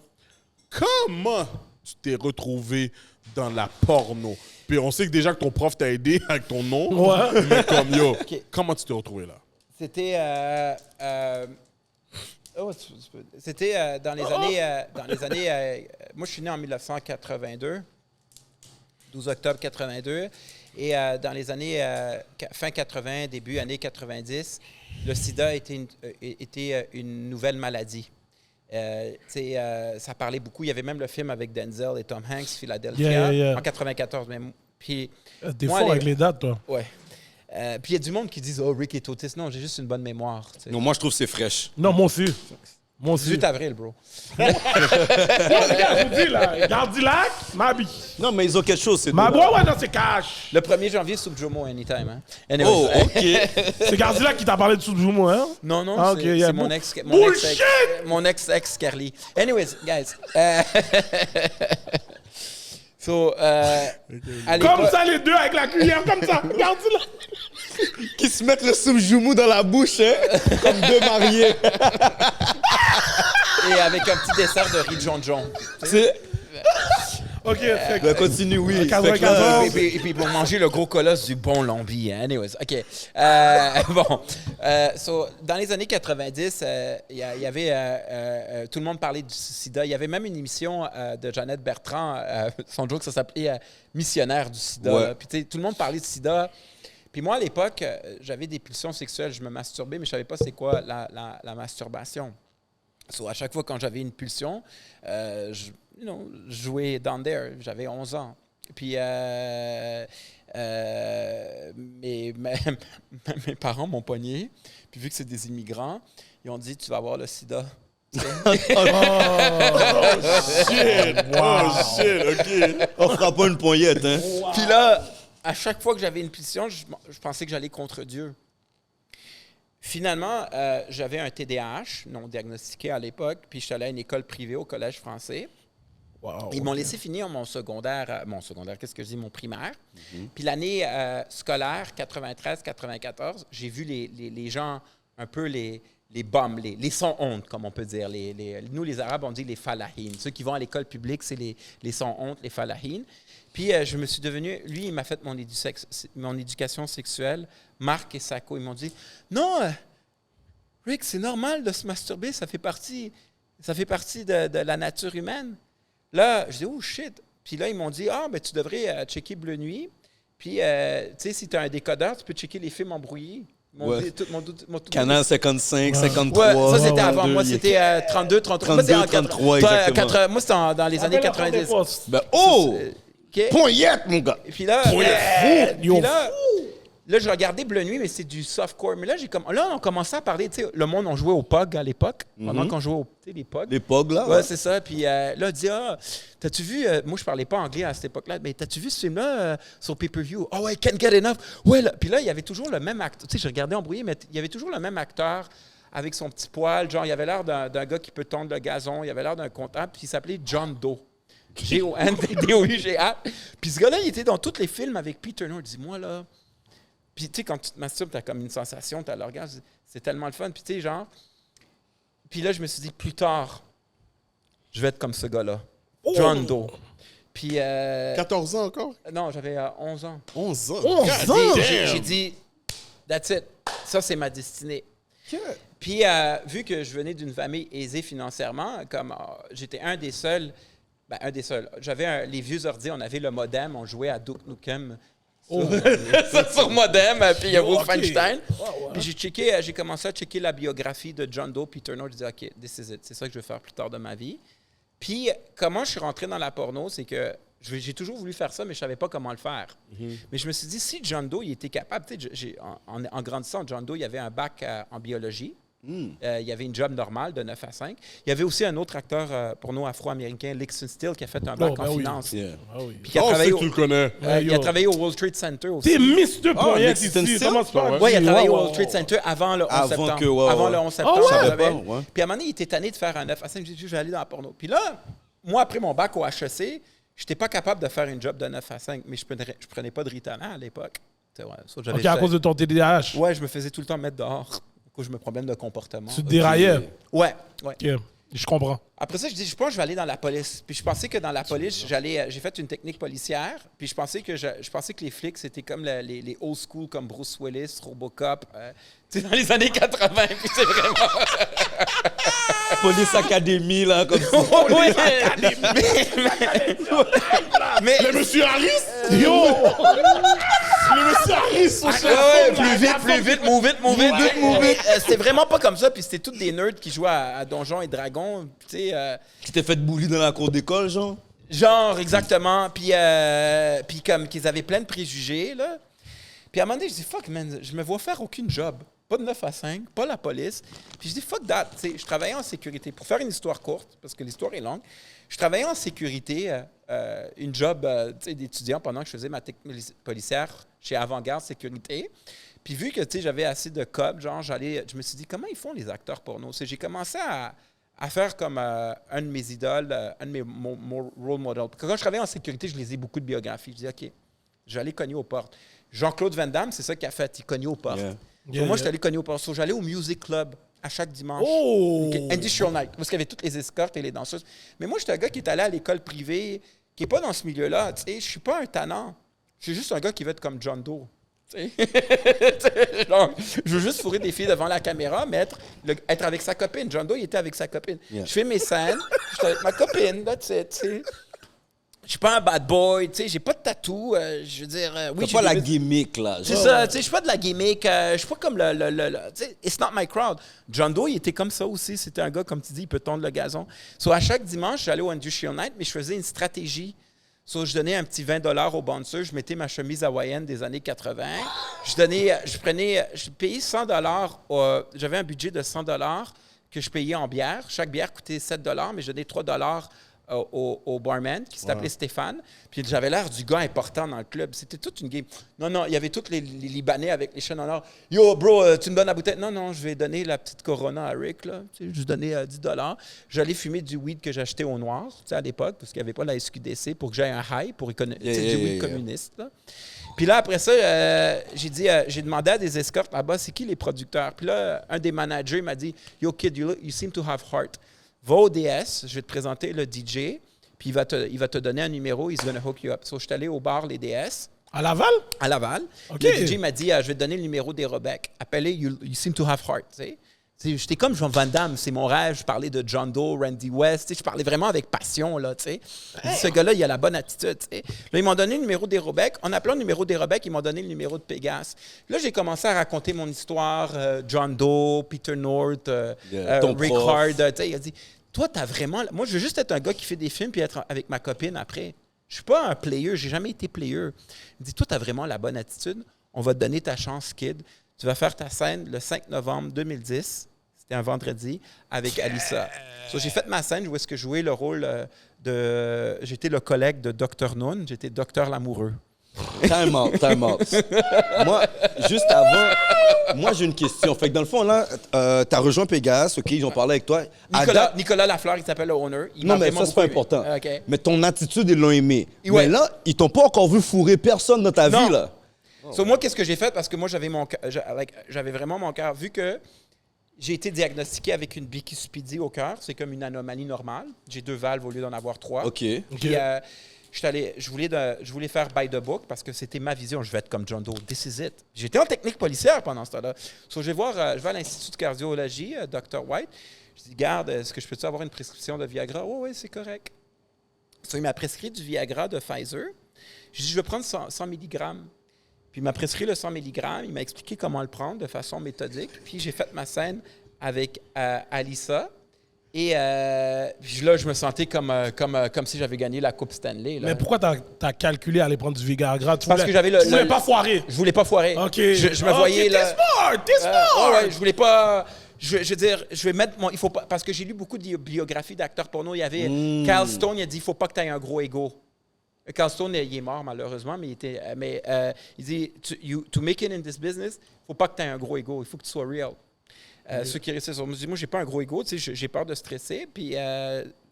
Comment tu t'es retrouvé dans la porno? Puis, on sait que déjà que ton prof t'a aidé avec ton nom. Ouais. Mais comme, yo, OK. comment tu t'es retrouvé là? C'était c'était dans les années moi je suis né en 1982, 12 octobre 82, et dans les années fin 80, début années 90, le sida était une nouvelle maladie. Ça parlait beaucoup. Il y avait même le film avec Denzel et Tom Hanks, Philadelphia, Yeah. en 94. Puis t'es moi, fort avec les dates, toi. ouais. Puis il y a du monde qui disent « Oh, Rick est autiste. » Non, j'ai juste une bonne mémoire. tu sais. Non, moi, je trouve que c'est fraîche. Non, moi aussi. Moi aussi. 18 avril, bro. Non, les gars, je vous dis, là, Gardilac, Mabi. Non, mais ils ont quelque chose, c'est Ma bois, ouais, non, c'est cash. Le 1er janvier, Soup Jomo anytime. Hein? Anyways, Oh, OK. C'est Gardilac qui t'a parlé de Sous-Jumo, hein? Non, Ah, ok, c'est yeah, mon bon. ex. Bullshit! Mon ex Carly. Anyways, guys. So, à Comme l'époque- ça, les deux avec la cuillère, comme ça. Gardilac. Qui se mettent le soubjoumou dans la bouche, hein? Comme deux mariés. Et avec un petit dessert de riz de jonjon. C'est... OK, fait que- Ben, continue, oui. 94. Et puis pour manger le gros colosse du bon lombi. Hein. Anyways, OK. Bon. So, dans les années 90, il y avait... tout le monde parlait du sida. Il y avait même une émission de Jeannette Bertrand. Son joke, ça s'appelait Missionnaire du sida. Ouais. Là. Puis tu sais, tout le monde parlait de sida. Puis moi, à l'époque, j'avais des pulsions sexuelles. Je me masturbais, mais je ne savais pas c'est quoi la masturbation. So, à chaque fois quand j'avais une pulsion, je jouais down there. J'avais 11 ans. Puis mes parents m'ont pogné. Puis vu que c'est des immigrants, ils ont dit « Tu vas avoir le sida. » Shit! Oh, shit, OK. On fera pas une poignette, hein? Puis là, à chaque fois que j'avais une pulsion, je pensais que j'allais contre Dieu. Finalement, j'avais un TDAH non diagnostiqué à l'époque, puis je suis allé à une école privée au Collège français. Wow, Ils m'ont laissé finir mon secondaire, qu'est-ce que je dis, mon primaire. Puis l'année scolaire, 93-94, j'ai vu les gens, un peu les bums, les sans-honte, comme on peut dire. Nous, les Arabes, on dit les falahines. Ceux qui vont à l'école publique, c'est les sans-honte, les falahines. Puis je me suis devenu... Lui, il m'a fait mon éducation sexuelle. Marc et Sako, ils m'ont dit, non, Rick, c'est normal de se masturber, ça fait partie de la nature humaine. Là, je dis, oh shit. Puis là, ils m'ont dit, ben tu devrais checker Bleu Nuit. Puis, tu sais, si tu as un décodeur, tu peux checker les films embrouillés. Canal 55, 53. Ouais, ça, c'était avant. Moi, c'était 32, 33. 32, 33, exactement. Moi, c'était dans les années 90. Ben, oh! OK? Poignette, mon gars! Et puis là, là, je regardais Bleu Nuit, mais c'est du softcore. Mais là, on commençait à parler, tu sais, le monde, on jouait au POG à l'époque, pendant qu'on jouait les POG. Les POG, là? Ouais, c'est ça. Puis là, il dit, t'as-tu vu, moi, je parlais pas anglais à cette époque-là, mais t'as-tu vu ce film-là sur pay-per-view? Oh, ouais, Can't Get Enough. Ouais, là. Puis là, il y avait toujours le même acteur. Tu sais, je regardais embrouillé, mais il y avait toujours le même acteur avec son petit poil. Genre, il avait l'air d'un gars qui peut tondre le gazon. Il avait l'air d'un comptable. Puis il s'appelait John Doe. J-O-N-D-O-U-G-A. Puis ce gars-là, il était dans tous les films avec Peter North. Dis-moi, là. Puis, tu sais, quand tu te masturbes, tu as comme une sensation, tu as l'orgasme. C'est tellement le fun. Puis, tu sais, genre... Puis là, je me suis dit, plus tard, je vais être comme ce gars-là. John Doe. Puis... 14 ans encore? Non, j'avais 11 ans. 11 ans? 11 ans? J'ai dit, that's it. Ça, c'est ma destinée. Puis, vu que je venais d'une famille aisée financièrement, comme j'étais un des seuls... J'avais les vieux ordi, on avait le modem, on jouait à Duke Nukem... sur modem, puis Wolfenstein. Puis j'ai commencé à checker la biographie de John Doe, Peter North. J'ai dit, OK, this is it. C'est ça que je veux faire plus tard de ma vie. Puis, comment je suis rentré dans la porno, c'est que j'ai toujours voulu faire ça, mais je ne savais pas comment le faire. Mais je me suis dit, si John Doe, il était capable, tu sais, en grandissant, John Doe, il avait un bac en biologie. Il y avait une job normale de 9 à 5. Il y avait aussi un autre acteur porno afro-américain, Lixon Steele, qui a fait un bac en finance. Puis qui a travaillé tu le connais. il a travaillé au World Trade Center aussi. T'es Mr. Poignette ici. Commence pas. Oui, il a travaillé au World Trade Center avant le 11 septembre. Avant le 11 septembre. Puis à un moment donné, il était tanné de faire un 9 à 5. J'ai dit, je vais aller dans la porno. Puis là, moi, après mon bac au HEC, je n'étais pas capable de faire une job de 9 à 5, mais je prenais pas de Ritalin à l'époque. OK, à cause de ton TDAH. Ouais, je me faisais tout le temps mettre dehors. Je me problème de comportement. Tu te déraillais. Ouais. OK, je comprends. Après ça, je dis, je pense que je vais aller dans la police. Puis je pensais que dans la police, j'ai fait une technique policière. Puis je pensais que les flics, c'était comme les old school, comme Bruce Willis, Robocop. Tu sais, dans les années 80. Puis c'est vraiment... Police Academy, là, comme ça. Mais Le monsieur Harris? Yo! Le monsieur Harris, son chef! plus vite, move vite. C'était vraiment pas comme ça. Puis c'était tous des nerds qui jouaient à Donjons et Dragons. Tu sais... Qui t'es fait bully dans la cour d'école, genre? Genre, exactement. Puis comme qu'ils avaient plein de préjugés, là. Puis à un moment donné, je dis, fuck, man, je me vois faire aucune job. Pas de 9 à 5, pas la police. Puis je dis, fuck that. T'sais, je travaillais en sécurité. Pour faire une histoire courte, parce que l'histoire est longue, je travaillais en sécurité, une job d'étudiant pendant que je faisais ma technique policière chez Avant-Garde Sécurité. Puis vu que j'avais assez de cob, genre, je me suis dit, comment ils font les acteurs porno? J'ai commencé à faire comme un de mes idoles, un de mes role models. Quand je travaillais en sécurité, je lisais beaucoup de biographies. Je disais, OK, je vais aller cogner aux portes. Jean-Claude Van Damme, c'est ça qu'il a fait. Il cognait aux portes. Moi, j'étais allé cogner aux portes. J'allais au Music Club à chaque dimanche. Industrial Night, parce qu'il y avait toutes les escortes et les danseuses. Mais moi, j'étais un gars qui est allé à l'école privée, qui n'est pas dans ce milieu-là. Je ne suis pas un tannant. Je suis juste un gars qui veut être comme John Doe. Genre, je veux juste fourrer des filles devant la caméra, mais être avec sa copine. John Doe, il était avec sa copine. Je fais mes scènes, j'étais avec ma copine, that's it. Je suis pas un bad boy, tu sais, j'ai pas de tatou, je veux dire... oui, pas la gimmick, là. C'est ça, tu sais, je suis pas de la gimmick, je suis pas comme tu sais, it's not my crowd. John Doe, il était comme ça aussi, c'était un gars, comme tu dis, il peut tondre le gazon. À chaque dimanche, j'allais au Industrial Night, mais je faisais une stratégie. Je donnais un petit 20$ au bouncer, je mettais ma chemise hawaïenne des années 80. Je payais 100$, j'avais un budget de 100$ que je payais en bière. Chaque bière coûtait 7$, mais je donnais 3$ au barman qui s'appelait Stéphane. Puis j'avais l'air du gars important dans le club. C'était toute une game. Non, il y avait tous les Libanais avec les chaînes en or. Yo, bro, tu me donnes la bouteille? Non, je vais donner la petite Corona à Rick. Là. Tu sais, je lui donnais $10. J'allais fumer du weed que j'achetais au noir, tu sais, à l'époque, parce qu'il n'y avait pas la SQDC, pour que j'aie un high, pour du weed communiste. Là. Puis là, après ça, j'ai demandé à des escortes là-bas, c'est qui les producteurs? Puis là, un des managers m'a dit, Yo, kid, you seem to have heart. Va au DS, je vais te présenter le DJ, puis il va te donner un numéro, he's gonna hook you up. So, je suis allé au bar, les DS. À Laval? À Laval. Okay. Le DJ m'a dit, je vais te donner le numéro des Rebec. Appelez, you seem to have heart. Tu sais. J'étais comme Jean Van Damme, c'est mon rêve. Je parlais de John Doe, Randy West. Tu sais, je parlais vraiment avec passion. Là, tu sais. Ce gars-là, il a la bonne attitude. Tu sais. Là, ils m'ont donné le numéro des Rebec. En appelant le numéro des Rebec, ils m'ont donné le numéro de Pégase. Là, j'ai commencé à raconter mon histoire. John Doe, Peter North, Rick Hard. Tu sais, il a dit, toi, t'as vraiment... Moi, je veux juste être un gars qui fait des films puis être avec ma copine après. Je suis pas un player, j'ai jamais été player. Il me dit, toi, tu as vraiment la bonne attitude. On va te donner ta chance, kid. Tu vas faire ta scène le 5 novembre 2010. C'était un vendredi, avec Alissa. So, j'ai fait ma scène où est-ce que je jouais le rôle de... J'étais le collègue de Dr. Noon. J'étais Docteur Lamoureux. Time out. Moi, juste avant, moi, j'ai une question. Fait que dans le fond, là, t'as rejoint Pégase, OK, ils ont parlé avec toi. Nicolas Lafleur, il s'appelle le owner. Non, mais ça, c'est pas important. Okay. Mais ton attitude, ils l'ont aimé. Ouais. Mais là, ils t'ont pas encore vu fourrer personne dans ta vie, là. So, moi, qu'est-ce que j'ai fait? Parce que moi, j'avais vraiment mon cœur. Vu que j'ai été diagnostiqué avec une bicuspidie au cœur, c'est comme une anomalie normale. J'ai 2 valves au lieu d'en avoir 3. OK. Puis, je voulais faire by the book parce que c'était ma vision. Je vais être comme John Doe. This is it. J'étais en technique policière pendant ce temps-là. So, je vais à l'Institut de cardiologie, Dr. White. Je dis, garde, est-ce que je peux avoir une prescription de Viagra? Oh, oui, c'est correct. So, il m'a prescrit du Viagra de Pfizer. Je dis, je vais prendre 100 mg. Puis il m'a prescrit le 100 mg. Il m'a expliqué comment le prendre de façon méthodique. Puis j'ai fait ma scène avec Alissa. Et là, je me sentais comme si j'avais gagné la Coupe Stanley. Là. Mais pourquoi t'as calculé aller prendre du Viagra? Parce que j'avais tu voulais pas foirer. Je voulais pas foirer. OK. Je me voyais là. T'es smart! Ouais, je voulais pas... Je veux dire, je vais mettre mon... Il faut pas, parce que j'ai lu beaucoup de biographies d'acteurs porno. Il y avait... Carl Stone, il a dit, il faut pas que tu aies un gros ego. Carl Stone, il est mort malheureusement, mais il dit, to make it in this business, il faut pas que tu aies un gros ego. Il faut que tu sois real. Ceux qui réussissent, moi, j'ai pas un gros ego, j'ai peur de stresser, puis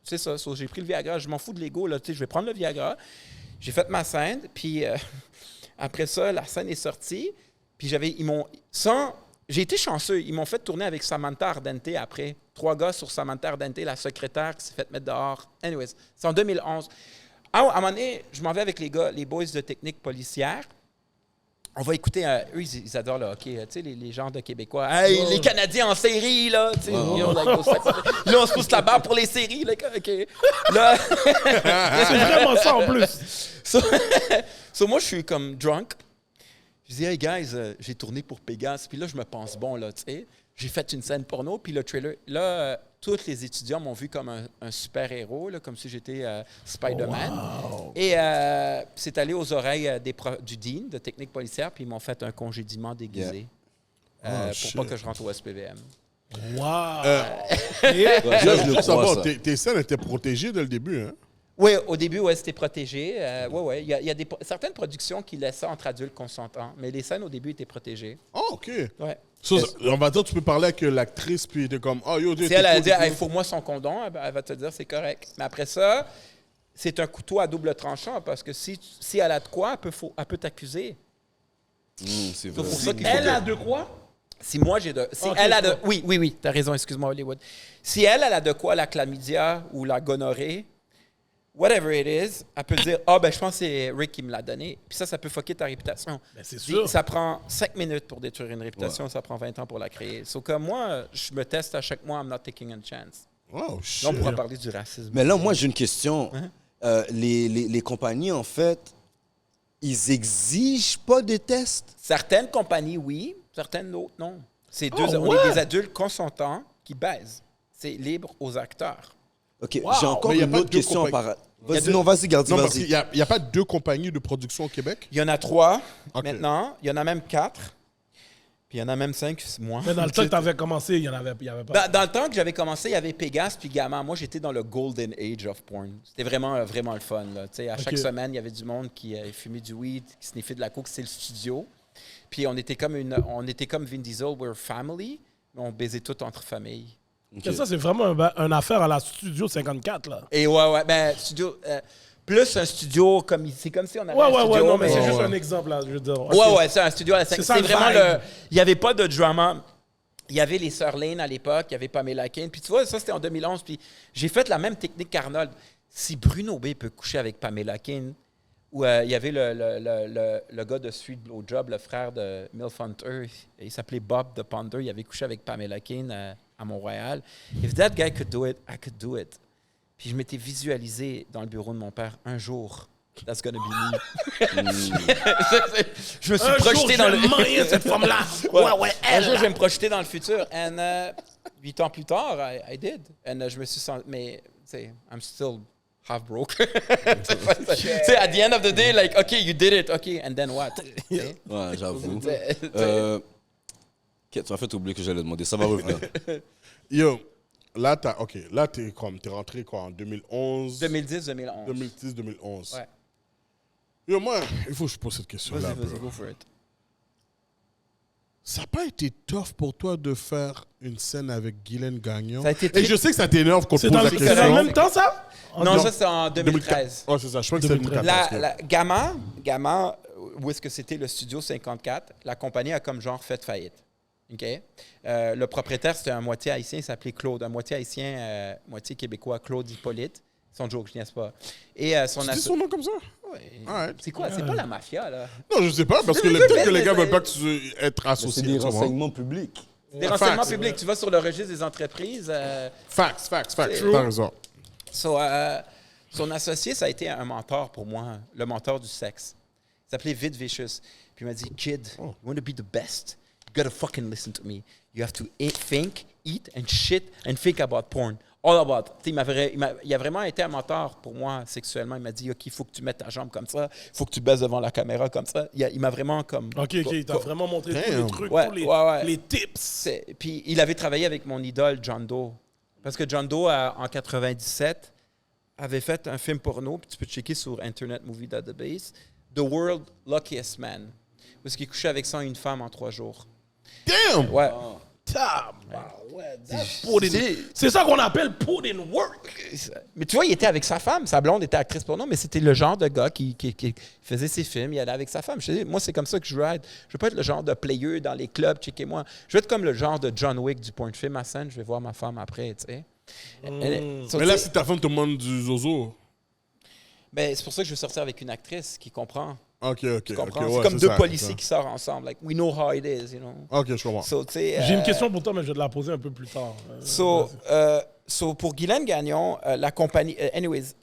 c'est ça, j'ai pris le Viagra, je m'en fous de l'ego, je vais prendre le Viagra, j'ai fait ma scène, puis après ça, la scène est sortie, puis j'ai été chanceux, ils m'ont fait tourner avec Samantha Ardente après, 3 gars sur Samantha Ardente, la secrétaire qui s'est fait mettre dehors. Anyways, c'est en 2011. À un moment donné, je m'en vais avec les gars, les boys de technique policière. On va écouter, eux, ils adorent le hockey, tu sais, les gens de Québécois. Hey, les Canadiens en série, là, tu sais. Là, on se pousse la barre pour les séries, là, OK. Là... C'est vraiment ça, en plus. So, moi, je suis comme drunk. Je dis, hey, guys, j'ai tourné pour Pégase. Puis là, je me pense bon, là, tu sais. J'ai fait une scène porno, puis le trailer... Là, tous les étudiants m'ont vu comme un super-héros, là, comme si j'étais Spider-Man. Wow. Et c'est allé aux oreilles du dean de technique policière, puis ils m'ont fait un congédiement déguisé pour pas que je rentre au SPVM. Wow! Je veux savoir, tes scènes étaient protégées dès le début, hein? Oui, au début, ouais, c'était protégé. Il y a certaines productions qui laissent ça entre adultes consentants, mais les scènes, au début, étaient protégées. Oh, OK. Ouais. So, on va dire, tu peux parler avec l'actrice, puis t'es comme, oh, yo, si elle a dit, il faut moi son condom, elle va te dire, c'est correct. Mais après ça, c'est un couteau à double tranchant, parce que si elle a de quoi, elle peut t'accuser. C'est vrai. Pour ça Elle a de quoi? Si moi j'ai de... Si elle a de... Oui, t'as raison, excuse-moi, Hollywood. Si elle a de quoi, la chlamydia ou la gonorrhée, whatever it is, elle peut dire, je pense que c'est Rick qui me l'a donné. Puis ça peut fucker ta réputation. Ben, c'est sûr. Ça prend 5 minutes pour détruire une réputation, ça prend 20 ans pour la créer. So, comme moi, je me teste à chaque mois, I'm not taking a chance. Oh, shit. Là, on pourra parler du racisme. Mais là, moi, j'ai une question. Les compagnies, en fait, ils exigent pas de tests? Certaines compagnies, oui. Certaines autres, non. On est des adultes consentants qui baisent. C'est libre aux acteurs. OK, j'ai encore une autre question. Vas-y, Gardi, vas-y. Il n'y a pas 2 compagnies de production au Québec? Il y en a 3 maintenant. Il y en a même 4. Puis il y en a même 5 moins. Mais dans le temps que tu avais commencé, il y avait pas. Dans le temps que j'avais commencé, il y avait Pégase puis Gamma. Moi, j'étais dans le golden age of porn. C'était vraiment, vraiment le fun. Là. À chaque semaine, il y avait du monde qui fumait du weed, qui sniffait de la coke. C'était le studio. Puis on était comme Vin Diesel, we're family, mais on baisait tout entre familles. Okay. Ça, c'est vraiment une affaire à la Studio 54, là. Et ouais, ben, studio... plus un studio, c'est comme si on avait un studio. Non, mais c'est juste un exemple, là, je veux dire. Okay. Ouais, c'est un studio à la 5. C'est vraiment il n'y avait pas de drama. Il y avait les sœurs Lane à l'époque, il y avait Pamela Kane. Puis tu vois, ça, c'était en 2011. Puis j'ai fait la même technique qu'Arnold. Si Bruno B peut coucher avec Pamela Kane, ou il y avait le gars de Street Blowjob, le frère de Milf Hunter, il s'appelait Bob the Ponder, il avait couché avec Pamela Kane à Montréal. If that guy could do it, I could do it. Puis je m'étais visualisé dans le bureau de mon père un jour. That's gonna be me. Je me suis projeté dans le. Marier cette femme-là. Ouais, un jour, je vais me projeter dans le futur. And 8 ans plus tard, I did. And je me suis senti. Mais, tu sais, I'm still half broke. Tu sais, at the end of the day, like, OK, you did it. OK, and then what? Ouais, j'avoue. Tu m'as fait oublier que j'allais demander. Ça va revenir. Yo. Là, t'es rentré quoi, en 2011? 2010-2011. 2010-2011. Ouais. Yo, moi, il faut que je pose cette question-là. Vas-y, go for it. Ça n'a pas été tough pour toi de faire une scène avec Guylaine Gagnon? Ça a été Et je sais que ça t'énerve qu'on te C'est pose dans la le question. même temps, ça? Non, ça, c'est en 2013. Oh, c'est ça. Je crois que c'est 2014. Gamma, où est-ce que c'était le Studio 54, la compagnie a comme genre fait faillite. OK? Le propriétaire, c'était un moitié haïtien, il s'appelait Claude. Un moitié haïtien, moitié québécois, Claude Hippolyte. Son joke, je n'y pas. Et Tu dis son nom comme ça? Ouais. Alright. C'est quoi? C'est pas la mafia, là. Non, je sais pas, parce que peut-être que les gars veulent pas que tu être C'est associé. des tu vois. renseignements publics. Des renseignements publics. Tu vas sur le registre des entreprises. Facts. T'as raison. Son associé, ça a été un mentor pour moi, le mentor du sexe. Il s'appelait Vid Vicious. Puis il m'a dit, Kid, you want to be the best? You gotta fucking listen to me. You have to think, eat, and shit, and think about porn. All about. Il a vraiment été un mentor pour moi sexuellement. Il m'a dit, OK, il faut que tu mettes ta jambe comme ça. Il faut que tu baisses devant la caméra comme ça. Il m'a vraiment comme... OK, il t'a vraiment montré tous les trucs, les tips. Puis il avait travaillé avec mon idole, John Doe. Parce que John Doe, en 97, avait fait un film porno, puis tu peux checker sur Internet Movie Database, The World Luckiest Man, où il couchait avec 101 femmes en 3 jours. Damn! Ouais. C'est ça qu'on appelle put in work. Mais tu vois, il était avec sa femme. Sa blonde était actrice porno, mais c'était le genre de gars qui faisait ses films. Il allait avec sa femme. Je te dis, moi, c'est comme ça que je veux être. Je veux pas être le genre de player dans les clubs, checkez-moi. Je veux être comme le genre de John Wick du point de film à scène. Je vais voir ma femme après, tu sais. Mais là, si ta femme te demande du zozo... Ben, c'est pour ça que je veux sortir avec une actrice qui comprend. OK. Tu comprends? Ouais, c'est comme deux ça, policiers qui sortent ensemble. Like, we know how it is, you know. OK, je comprends. J'ai une question pour toi, mais je vais te la poser un peu plus tard. Pour Guylaine Gagnon, la compagnie...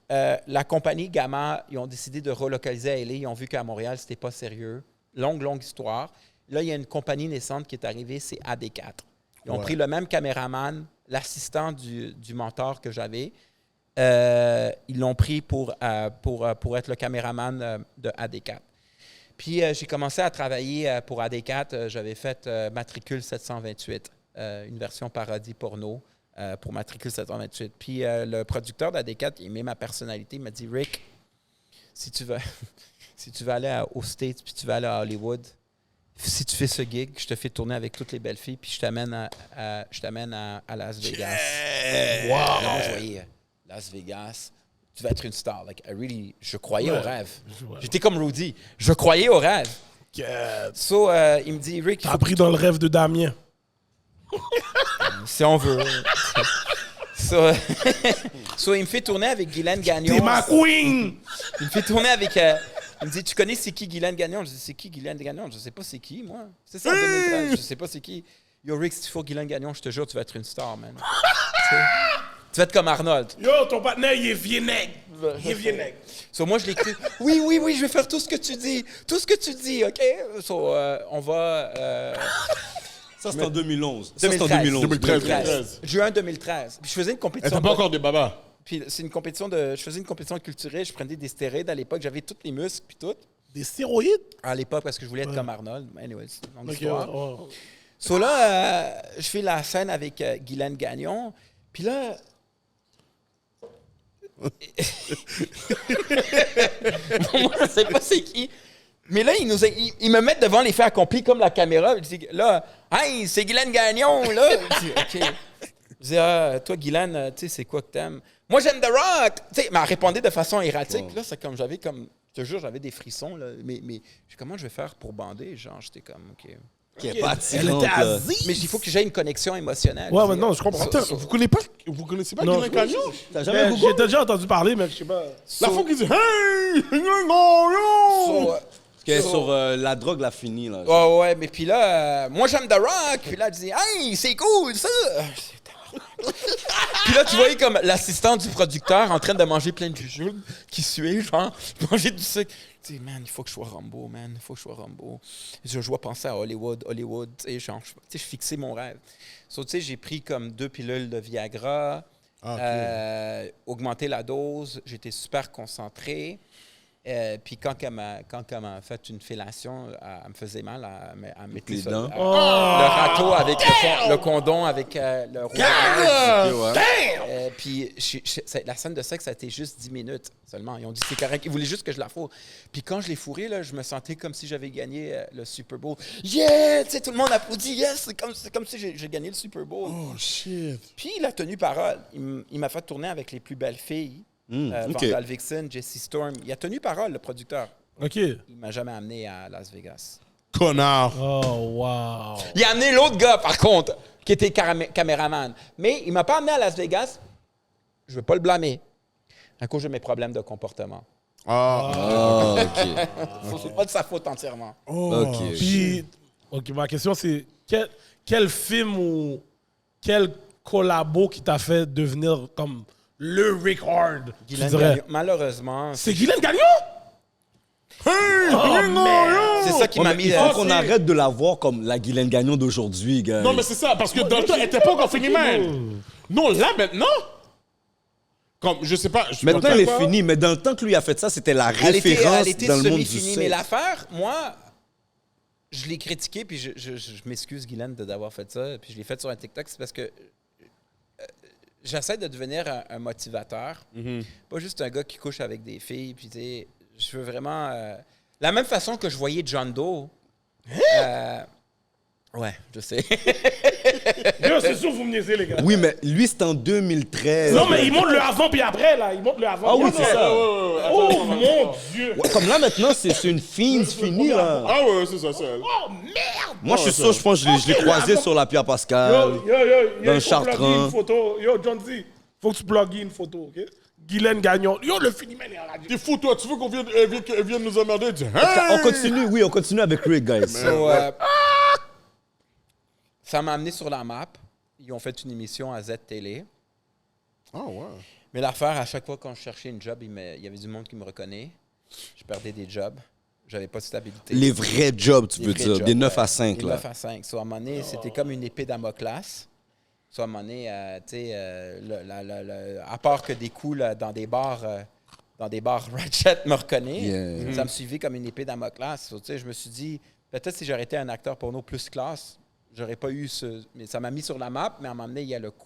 la compagnie Gamma, ils ont décidé de relocaliser à LA. Ils ont vu qu'à Montréal, c'était pas sérieux. Longue histoire. Là, il y a une compagnie naissante qui est arrivée, c'est AD4. Ils ont pris le même caméraman, l'assistant du mentor que j'avais. Ils l'ont pris pour être le caméraman de AD4. Puis j'ai commencé à travailler pour AD4. J'avais fait Matricule 728, une version parodie porno pour Matricule 728. Puis le producteur d'AD4, il aimait ma personnalité. Il m'a dit, Rick, si tu veux aller aux States puis tu vas aller à Hollywood, si tu fais ce gig, je te fais tourner avec toutes les belles filles puis je t'amène à Las Vegas. Wow! Non, je voyais Las Vegas. Tu vas être une star. Like, je croyais au rêve. J'étais comme Rudy. Je croyais au rêve. Il me dit, Rick... T'as pris dans le rêve de Damien. Si on veut. Il me fait tourner avec Guylaine Gagnon. T'es ma queen! Il me fait tourner avec... il me dit, tu connais c'est qui Guylaine Gagnon? Je dis, c'est qui Guylaine Gagnon? Je sais pas c'est qui, moi. C'est ça, en 2013. Je sais pas c'est qui. Yo, Rick, si tu fais Guylaine Gagnon, je te jure, tu vas être une star, man. Tu vas être comme Arnold. Yo, ton partenaire, il est vieux nègre. Moi, je l'ai cru. Oui, je vais faire tout ce que tu dis. Tout ce que tu dis, OK? On va... Ça, c'est en 2011. 2013. Juin 2013. Puis je faisais une compétition... T'as pas encore des babas? Puis c'est une compétition de... Je faisais une compétition culturelle. Je prenais des stéroïdes à l'époque. J'avais tous les muscles puis tout. Des stéroïdes? À l'époque, parce que je voulais être comme Arnold. Anyways, longue histoire. So là, je fais la scène avec Guylaine Gagnon. Puis là... Moi, je sais pas c'est qui. Mais là, ils me mettent devant les faits accomplis comme la caméra. Je dis, là, hey, c'est Guylaine Gagnon, là. Je dis, OK. Je dis, toi, Guylaine, tu sais, c'est quoi que t'aimes? Moi, j'aime The Rock. Tu sais, elle m'a répondu de façon erratique. Là, c'est comme, je te jure, j'avais des frissons, là. Mais comment je vais faire pour bander? Genre, j'étais comme, OK. Qui est pas Elle attirante, était là. assise. Mais il faut que j'aie une connexion émotionnelle. Ouais, mais non, je comprends. Attends, vous connaissez pas Non, Guylaine Gagnon? T'as jamais Mais Google? j'ai déjà entendu parler, mais je sais pas. La fois qui dit Hey! Guylaine Gagnon! Qui est sur la drogue, la finie, là. Ouais, mais puis là, moi, j'aime The Rock. Puis là, elle dit, hey, c'est cool, ça. Puis là, tu voyais comme l'assistant du producteur en train de manger plein de jujubes qui suait, genre, manger du sucre. Tu sais, man, il faut que je sois Rambo, man, il faut que je sois Rambo. Je dois penser à Hollywood, tu sais, genre, je fixais mon rêve. So, tu sais, j'ai pris comme 2 pilules de Viagra, augmenté la dose, j'étais super concentré. Puis quand elle m'a fait une fellation, elle me faisait mal, elle mettait Les ça, dents. le râteau avec le condom, avec le rouge. Puis la scène de sexe, ça a été juste 10 minutes seulement. Ils ont dit c'est correct. Ils voulaient juste que je la fourre. Puis quand je l'ai fourrée, là, je me sentais comme si j'avais gagné le Super Bowl. Yeah! Tu sais, tout le monde applaudit. Yes! C'est comme si j'ai gagné le Super Bowl. Oh, shit. Puis il a tenu parole. Il m'a fait tourner avec les plus belles filles. Vandal Vixen, Jessie Storm. Il a tenu parole, le producteur. OK. Il m'a jamais amené à Las Vegas. Connard. Oh, wow. Il a amené l'autre gars, par contre, qui était caméraman. Mais il m'a pas amené à Las Vegas. Je veux pas le blâmer. À cause de mes problèmes de comportement. Ah, OK. C'est pas de sa faute entièrement. OK. Puis, OK, ma question, c'est quel film ou quel collabo qui t'a fait devenir comme le Rick Hard, tu Guylaine dirais? Gagnon, malheureusement, C'est Guylaine Gagnon? c'est ça qui m'a mis... Il faut qu'on arrête de la voir comme la Guylaine Gagnon d'aujourd'hui, gars. Non, mais c'est ça, parce que dans le temps, elle était pas encore finie, man. Non, là, maintenant. Comme, je sais pas. Maintenant, elle est finie, mais dans le temps que lui a fait ça, c'était la référence elle était dans le monde du semi-finie. sexe. Mais l'affaire, moi, je l'ai critiqué, puis je m'excuse, Guylaine, d'avoir fait ça, puis je l'ai fait sur un TikTok, c'est parce que j'essaie de devenir un motivateur, pas juste un gars qui couche avec des filles, puis tu sais, je veux vraiment... la même façon que je voyais John Doe... ouais, je sais. Yo, c'est sûr, vous me niaisez, les gars. Oui, mais lui, c'est en 2013. Non, mais il montre le avant puis après, là. Il montre le avant. Ah oui, puis c'est après. ça. Oh, mon Dieu. Ouais, comme là, maintenant, c'est une fiend finie, là. Ah ouais, c'est ça, c'est elle. Oh, merde. Moi, je suis sûr, je pense que je l'ai croisé sur la Pierre Pascal. Yo, Dans le il faut Chartrand. plugger une photo. Yo, John Z, faut que tu plugues une photo, OK? Guylaine Gagnon. Yo, le phénomène est en radio. T'es fou, toi, tu veux qu'on vienne nous emmerder? Dis, On continue, oui, on continue avec Rick, guys. So, ça m'a amené sur la map. Ils ont fait une émission à Z-Télé. Ah ouais. Mais l'affaire, à chaque fois quand je cherchais une job, il y avait du monde qui me reconnaît. Je perdais des jobs. J'avais pas de stabilité. Les vrais jobs, tu Les veux vrais dire. jobs, Des 9 ouais. à 5, Des là. 9 à 5. So, à un moment donné, c'était comme une épée Damoclès. So, à un moment donné, tu sais, à part que des coups là, dans des bars Ratchet me reconnaît, Yeah. ça me suivait comme une épée Damoclès. So, tu sais, je me suis dit, peut-être si j'aurais été un acteur porno plus classe, j'aurais pas eu ce... Mais ça m'a mis sur la map, mais à un moment donné, il y a le coup...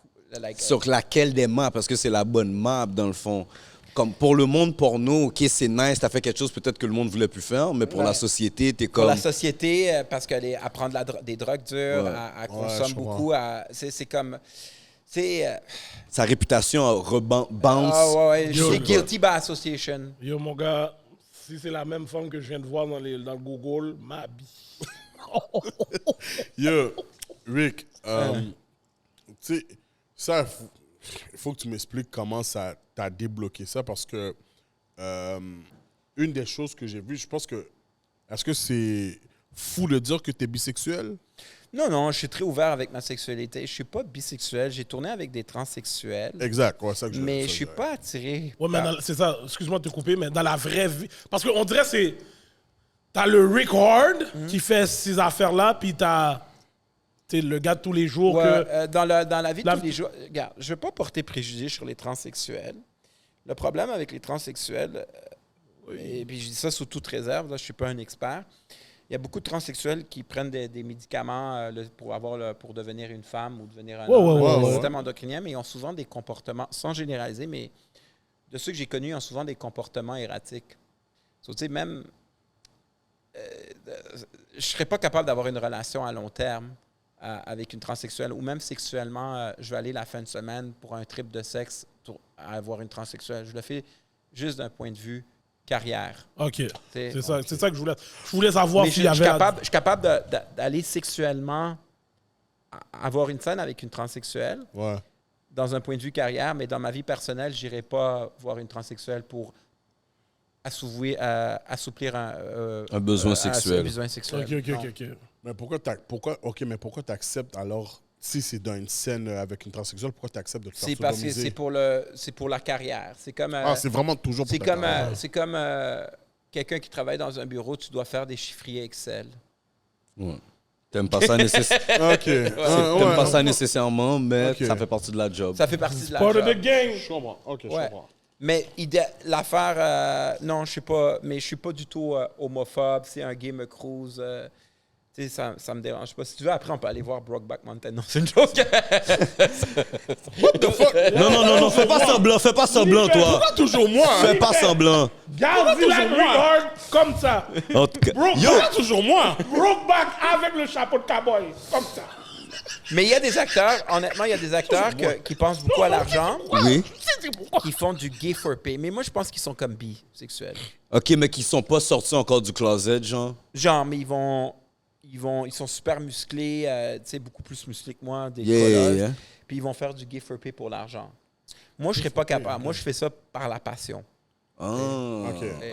Sur laquelle des maps, parce que c'est la bonne map, dans le fond. Comme pour le monde porno, OK, c'est nice, t'as fait quelque chose peut-être que le monde voulait plus faire, mais pour Ouais. la société, t'es Pour comme... la société, parce qu'elle prend des drogues dures, Ouais. elle Ouais, consomme je comprends. beaucoup, c'est comme... C'est... Sa réputation bounce. Ah ouais, Yo, c'est guilty by association. Yo, mon gars, si c'est la même femme que je viens de voir dans le Google, ma bille. Yo, Rick, tu sais, ça, il faut que tu m'expliques comment ça t'a débloqué ça, parce que une des choses que j'ai vues, je pense que, est-ce que c'est fou de dire que tu es bisexuel? Non, je suis très ouvert avec ma sexualité. Je suis pas bisexuel. J'ai tourné avec des transsexuels, Exact, ouais, ça que je mais ça je suis que pas attiré. Ouais, mais par- c'est ça, excuse-moi de te couper, mais dans la vraie vie. Parce qu'on dirait c'est. T'as le Rick Hard qui fait ces affaires-là, puis t'as. T'es le gars de tous les jours Ouais, que. dans la vie de La- tous les jours. Regarde, je veux pas porter préjugés sur les transsexuels. Le problème avec les transsexuels, et puis je dis ça sous toute réserve, là, je suis pas un expert. Il y a beaucoup de transsexuels qui prennent des médicaments pour devenir une femme ou devenir un Ouais, homme, ouais, un ouais, système endocrinien, mais ils ont souvent des comportements, sans généraliser, mais de ceux que j'ai connus, ils ont souvent des comportements erratiques. So, tu sais, même, je ne serais pas capable d'avoir une relation à long terme avec une transsexuelle, ou même sexuellement, je vais aller la fin de semaine pour un trip de sexe pour avoir une transsexuelle. Je le fais juste d'un point de vue carrière. OK. C'est ça que je voulais savoir Mais s'il y avait... je suis capable d'aller sexuellement avoir une scène avec une transsexuelle Ouais. dans un point de vue carrière, mais dans ma vie personnelle, je n'irai pas voir une transsexuelle pour assouplir Un besoin un sexuel. besoin sexuel. OK. Mais pourquoi t'acceptes alors, si c'est dans une scène avec une transsexuelle, pourquoi t'acceptes de te faire C'est parce que sodomiser? c'est pour la carrière. C'est comme C'est vraiment toujours pour c'est ta comme carrière. c'est comme quelqu'un qui travaille dans un bureau, tu dois faire des chiffriers Excel. Ouais. T'aimes pas ça nécessairement. OK. T'aimes pas ça nécessairement, mais Ok. ça fait partie de la job. Ça fait partie de la Part of job. the game. Je comprends. OK, je Ouais. comprends. Mais l'affaire, non, je suis pas, mais je suis pas du tout homophobe. Si un gay me cruise, tu sais, ça me dérange pas. Si tu veux, après, on peut aller voir Brokeback Mountain. Non, c'est une joke. Non, fais pas semblant, toi. Pourquoi toujours moi? Fais pas semblant. Garde la regard comme ça. En tout cas, yo, Pourquoi toujours moi? Brokeback avec le chapeau de cowboy. Comme ça. Mais il y a des acteurs, honnêtement, il y a des acteurs qui pensent beaucoup à l'argent, oui. qui font du gay for pay. Mais moi, je pense qu'ils sont comme bisexuels. OK, mais qui sont pas sortis encore du closet, genre. Genre, mais ils sont super musclés, tu sais, beaucoup plus musclés que moi, des Yeah, colosses. yeah. Puis ils vont faire du gay for pay pour l'argent. Moi, je serais pas capable. Moi, je fais ça par la passion. Ah,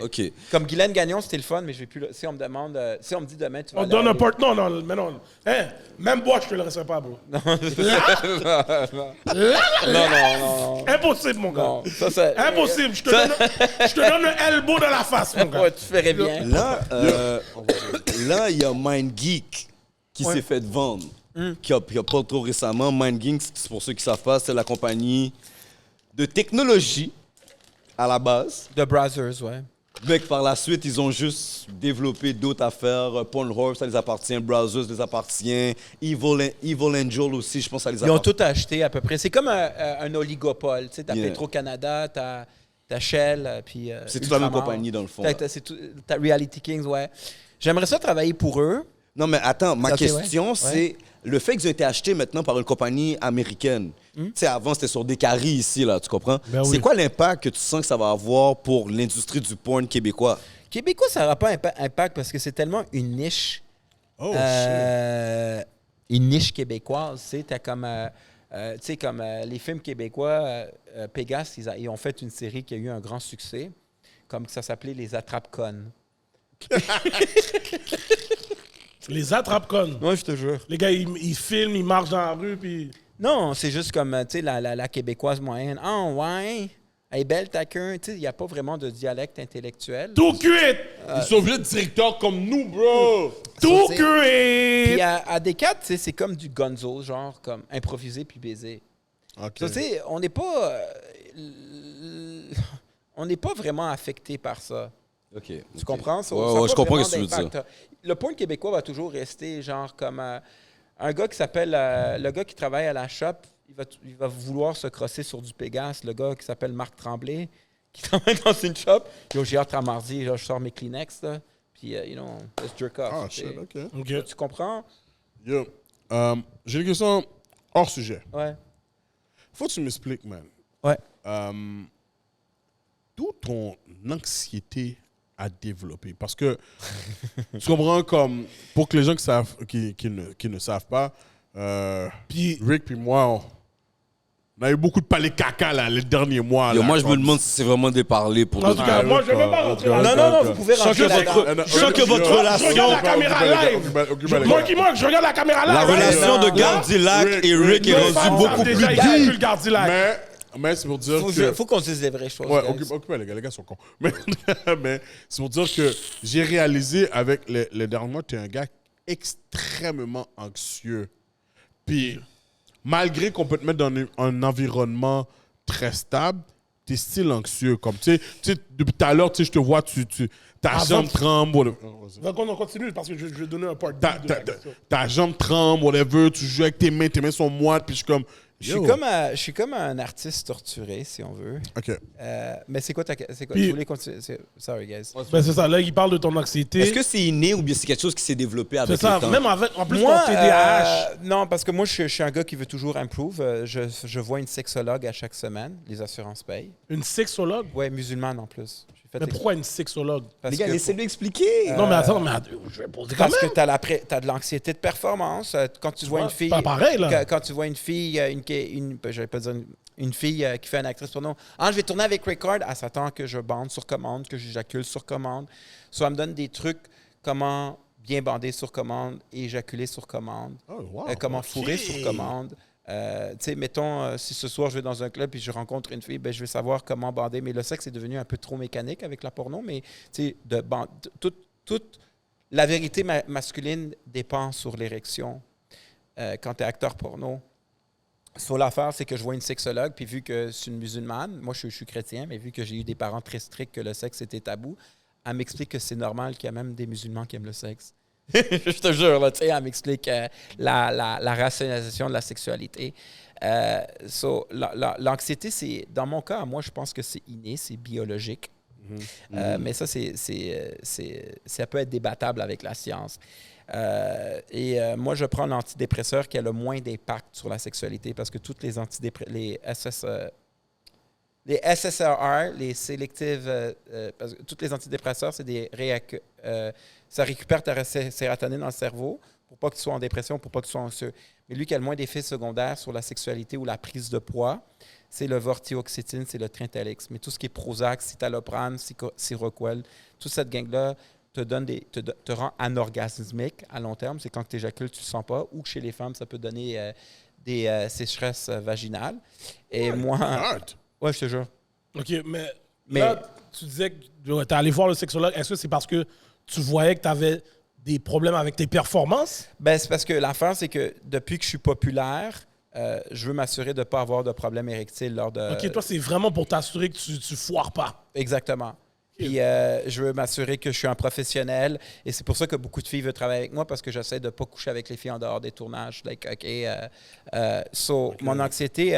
OK. Comme Guylaine Gagnon, c'était le fun, mais je vais plus. Si on me demande, si on me dit demain, tu vas. On aller donne un aller- part... Non, mais non. Hein? Même boîte, je te le laisserai pas, bro. Non. Impossible, mon gars. Non, ça, c'est. Impossible. Je te donne un elbow dans la face, mon gars. Ouais, tu ferais bien. Là, il y a MindGeek qui s'est fait vendre. Qui a pas trop récemment. MindGeek, c'est pour ceux qui savent pas, c'est la compagnie de technologie à la base. The Brazzers, ouais. Mais que par la suite, ils ont juste développé d'autres affaires. Pornhub, ça les appartient. Browsers, ça les appartient. Evil Angel aussi, je pense que ça les Ils ont appartient. tout acheté à peu près. C'est comme un oligopole. Tu sais, t'as Yeah. Petro-Canada, t'as Shell, puis. C'est toute la même Ultramar. compagnie, dans le fond. T'as Reality Kings, ouais. J'aimerais ça travailler pour eux. Non, mais attends, ma Ok, question, ouais. c'est le fait qu'ils ont été achetés maintenant par une compagnie américaine. Tu sais, avant, c'était sur des caries ici, là, tu comprends? Ben oui. C'est quoi l'impact que tu sens que ça va avoir pour l'industrie du porn québécois? Québécois, ça n'aura pas impact parce que c'est tellement une niche. Oh, Une niche québécoise. Tu sais, t'as comme. Tu sais, comme les films québécois, Pégase, ils ont fait une série qui a eu un grand succès, comme ça s'appelait Les Attrape-Connes. Les attrape-connes. Moi, je te jure. Les gars, ils filment, ils marchent dans la rue, puis... Non, c'est juste comme, tu sais, la québécoise moyenne. Ah, ouais. Elle est belle, ta queue. Tu sais, il n'y a pas vraiment de dialecte intellectuel. Tout cuit! Ils sont obligés de directeurs comme nous, bro. Tout c'est- cuit! Puis à Descartes, tu sais, c'est comme du gonzo, genre, comme improviser puis baiser. OK. So, tu sais, on n'est pas. On n'est pas vraiment affecté par ça. OK. Tu comprends? Ça, Ouais, ça a ouais, pas je comprends vraiment ce que tu veux dire. d'impact. Le porn québécois va toujours rester genre comme un gars qui s'appelle le gars qui travaille à la shop, il va vouloir se crosser sur du Pégase. Le gars qui s'appelle Marc Tremblay, qui travaille dans une shop. Yo, j'ai hâte à mardi, là, je sors mes Kleenex, là, puis, let's jerk off. Ah, tu sais. shit, OK. OK. Tu comprends? Yo, j'ai une question hors sujet. Ouais. Faut que tu m'expliques, man. Ouais. D'où ton anxiété à développer? Parce que tu comprends, comme pour que les gens qui ne savent pas, Puis, Rick puis moi, on a eu beaucoup de palais caca là, les derniers mois. Yo, là, moi, je me comme- demande si c'est vraiment des parlers pour en de tout cas, vrai. moi, je ne veux pas rentrer là-dedans. Non, vous pouvez rentrer là-dedans. Je sens que votre relation... Je regarde la caméra live. Monkey Monk, je regarde la caméra live. La relation de Gardilac et Rick est Nos fans rendue beaucoup savent plus déjà, ils deep. calculent Gardilac. Mais c'est pour dire que... Faut qu'on se dise les vraies choses. Ouais, guys. occupez les gars sont cons. Mais c'est pour dire que j'ai réalisé avec les derniers mois, tu es un gars extrêmement anxieux. Puis, malgré qu'on peut te mettre dans un environnement très stable, t'es style anxieux. Comme, tu sais, depuis tout à l'heure, tu sais, je te vois, ta jambe tremble. Donc on continue parce que je vais donner un part Ta jambe tremble, whatever. Tu joues avec tes mains sont moites. Puis je suis comme. Je suis comme un artiste torturé, si on veut. OK. Mais c'est quoi Puis- tu voulais continuer? Sorry, guys. Ben, c'est ça, là, il parle de ton anxiété. Est-ce que c'est inné ou bien c'est quelque chose qui s'est développé avec C'est ça, le temps? même avec, en plus, Moi, ton TDAH. non, parce que moi, je suis un gars qui veut toujours improve. Je vois une sexologue à chaque semaine. Les assurances payent. Une sexologue? Ouais, musulmane en plus. J'ai fait Mais pourquoi une sexologue? parce Les gars, que- laissez-lui expliquer. Non, mais attends, je vais poser quand Parce que même. tu as de l'anxiété de performance. Quand tu vois une fille. Pas pareil, là. Quand tu vois une fille, je vais pas dire une fille qui fait une actrice porno. Je vais tourner avec Record. Elle s'attend que je bande sur commande, que j'éjacule sur commande. Soit elle me donne des trucs, comment bien bander sur commande, éjaculer sur commande, Oh, wow. comment fourrer sur commande. Tu sais, mettons, si ce soir je vais dans un club et je rencontre une fille, ben, je vais savoir comment bander. Mais le sexe est devenu un peu trop mécanique avec la porno. Mais tu sais, toute la vérité masculine dépend sur l'érection quand tu es acteur porno. Sur l'affaire, c'est que je vois une sexologue, puis vu que c'est une musulmane, moi je suis chrétien, mais vu que j'ai eu des parents très stricts que le sexe était tabou, elle m'explique que c'est normal qu'il y a même des musulmans qui aiment le sexe. Je te jure, là, tu sais, elle m'explique la rationalisation de la sexualité. L'anxiété, c'est, dans mon cas, moi, je pense que c'est inné, c'est biologique. Mais ça, ça peut être débattable avec la science. Moi, je prends l'antidépresseur qui a le moins d'impact sur la sexualité parce que toutes les les SSRI, les sélectives, parce que tous les antidépresseurs, c'est ça récupère ta sérotonine dans le cerveau pour pas que tu sois en dépression, pour pas que tu sois anxieux. Mais lui qui a le moins d'effets secondaires sur la sexualité ou la prise de poids, c'est le vortioxétine, c'est le Trintellix. Mais tout ce qui est Prozac, citalopram, Seroquel, toute cette gang-là te rend anorgasmique à long terme. C'est quand tu éjacules, tu ne le sens pas. Ou chez les femmes, ça peut donner des sécheresses vaginales. Et moi... Ouais, je te jure. OK, mais là, tu disais que tu es allé voir le sexologue. Est-ce que c'est parce que tu voyais que tu avais des problèmes avec tes performances? Ben, c'est parce que l'affaire, c'est que depuis que je suis populaire, je veux m'assurer de ne pas avoir de problème érectile lors de... OK, toi, c'est vraiment pour t'assurer que tu foires pas. Exactement. Puis je veux m'assurer que je suis un professionnel. Et c'est pour ça que beaucoup de filles veulent travailler avec moi parce que j'essaie de ne pas coucher avec les filles en dehors des tournages. Like, mon anxiété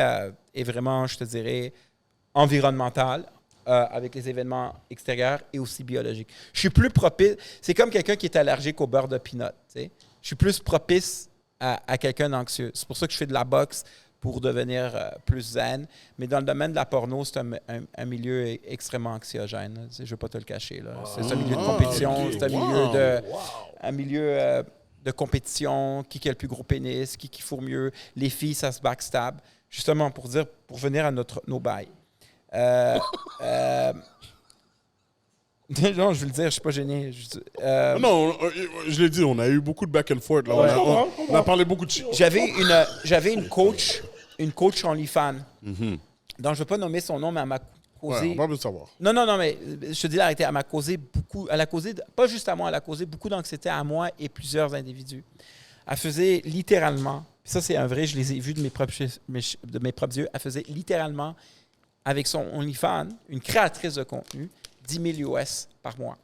est vraiment, je te dirais, environnementale avec les événements extérieurs et aussi biologiques. Je suis plus propice... C'est comme quelqu'un qui est allergique au beurre de pinot. Je suis plus propice à quelqu'un d'anxieux. C'est pour ça que je fais de la boxe pour devenir plus zen. Mais dans le domaine de la porno, c'est un milieu extrêmement anxiogène. Je ne vais pas te le cacher. C'est un milieu de compétition, c'est un milieu de compétition, qui a le plus gros pénis, qui fourre mieux. Les filles, ça se backstab. Justement, pour venir à nos bails. Non, je veux le dire, je ne suis pas gêné. Non, je l'ai dit, on a eu beaucoup de back and forth. Là. On a parlé beaucoup de shit. J'avais une coach OnlyFans. Donc, je ne veux pas nommer son nom, mais elle m'a causé... Ouais, on va le savoir. Non, mais je te dis la réalité, elle m'a causé beaucoup... Elle a causé, pas juste à moi, elle a causé beaucoup d'anxiété à moi et plusieurs individus. Elle faisait littéralement... Ça, c'est un vrai, je les ai vus de mes propres yeux. Elle faisait littéralement, avec son OnlyFans, une créatrice de contenu, 10 000 US par mois.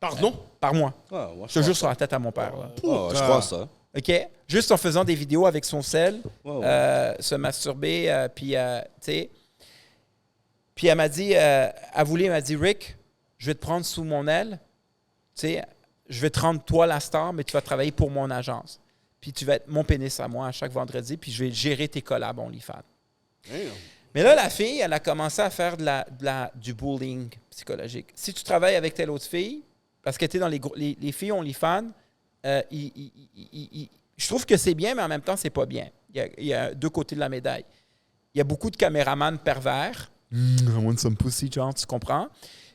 Pardon? Par mois. Ah, ouais, Je te jure sur la tête à mon père. Là. je crois ça. OK? Juste en faisant des vidéos avec son sel, se masturber, puis, tu sais. Puis elle m'a dit, elle m'a dit, Rick, je vais te prendre sous mon aile, tu sais, je vais te rendre toi la star, mais tu vas travailler pour mon agence. Puis tu vas être mon pénis à moi à chaque vendredi, puis je vais gérer tes collabs OnlyFans. Mais là, la fille, elle a commencé à faire du bullying psychologique. Si tu travailles avec telle autre fille, parce que tu es dans les filles OnlyFans, je trouve que c'est bien, mais en même temps, c'est pas bien. Il y a deux côtés de la médaille. Il y a beaucoup de caméramans pervers. I want some pussy, genre, tu comprends?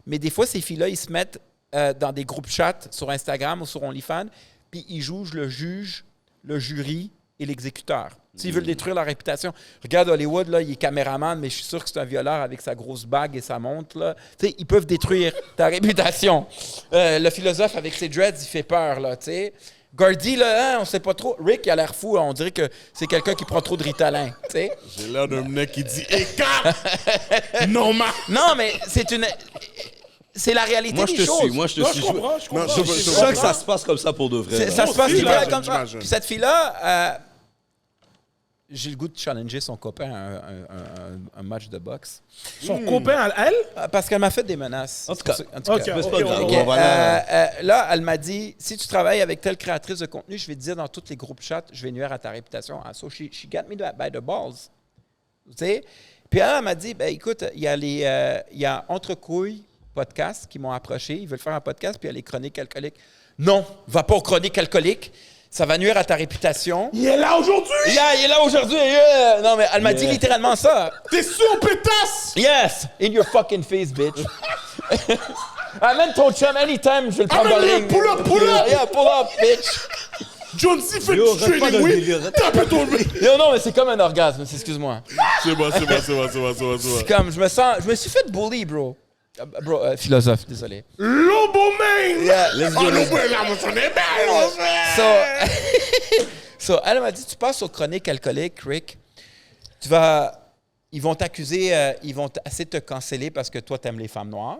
Mais des fois, ces filles-là, ils se mettent dans des groupes chats sur Instagram ou sur OnlyFans, puis ils jugent le juge, le jury et l'exécuteur. S'ils veulent détruire leur réputation. Regarde Hollywood, là, il est caméraman, mais je suis sûr que c'est un violeur avec sa grosse bague et sa montre. Là. Ils peuvent détruire ta réputation. Le philosophe avec ses dreads, il fait peur. Là, Gardy, là, hein, on sait pas trop. Rick, il a l'air fou. On dirait que c'est quelqu'un qui prend trop de Ritalin. Tu sais? J'ai l'air d'un mec qui dit écart! Normal! Non, mais c'est la réalité Moi, des je te choses. suis. Moi, je te Non, suis. je comprends, je comprends. Non, Je suis sûr que ça se passe comme ça pour de vrai. Ça là. se passe aussi, littéralement là, comme ça. j'imagine. Puis cette fille-là, j'ai le goût de challenger son copain à un match de boxe. Son copain, elle? Parce qu'elle m'a fait des menaces. En tout cas, En tout cas. Ok, c'est pas ok, grave. ok. On va là. Là, elle m'a dit, si tu travailles avec telle créatrice de contenu, je vais te dire dans tous les groupes chat, je vais nuire à ta réputation. So she got me by the balls. Tu sais? Puis elle m'a dit, ben écoute, il y a Entre Couilles podcast qui m'ont approché, ils veulent faire un podcast, puis il y a les chroniques alcooliques. Non, va pas aux chroniques alcooliques. Ça va nuire à ta réputation. Il est là aujourd'hui! Yeah, il est là aujourd'hui. Non, mais elle m'a dit littéralement ça. T'es sur pétasse! Yes! In your fucking face, bitch. Amène ton chum anytime, je vais le prendre dans le Amène-le, ring. pull up, pull up. Yeah, pull up, bitch. John C. fait Yo, du reste pas dans training, le oui. délire. Tape ton Non, non, mais c'est comme un orgasme, excuse-moi. C'est bon. C'est comme, je me suis fait bully, bro. Philosophe, désolé. Lobomain! Let's Oh, go. Lobomain, là, mon son est belle, mon frère! So, elle m'a dit, tu passes aux chroniques alcooliques, Rick. Ils vont t'accuser, ils vont essayer de te canceller parce que toi, t'aimes les femmes noires.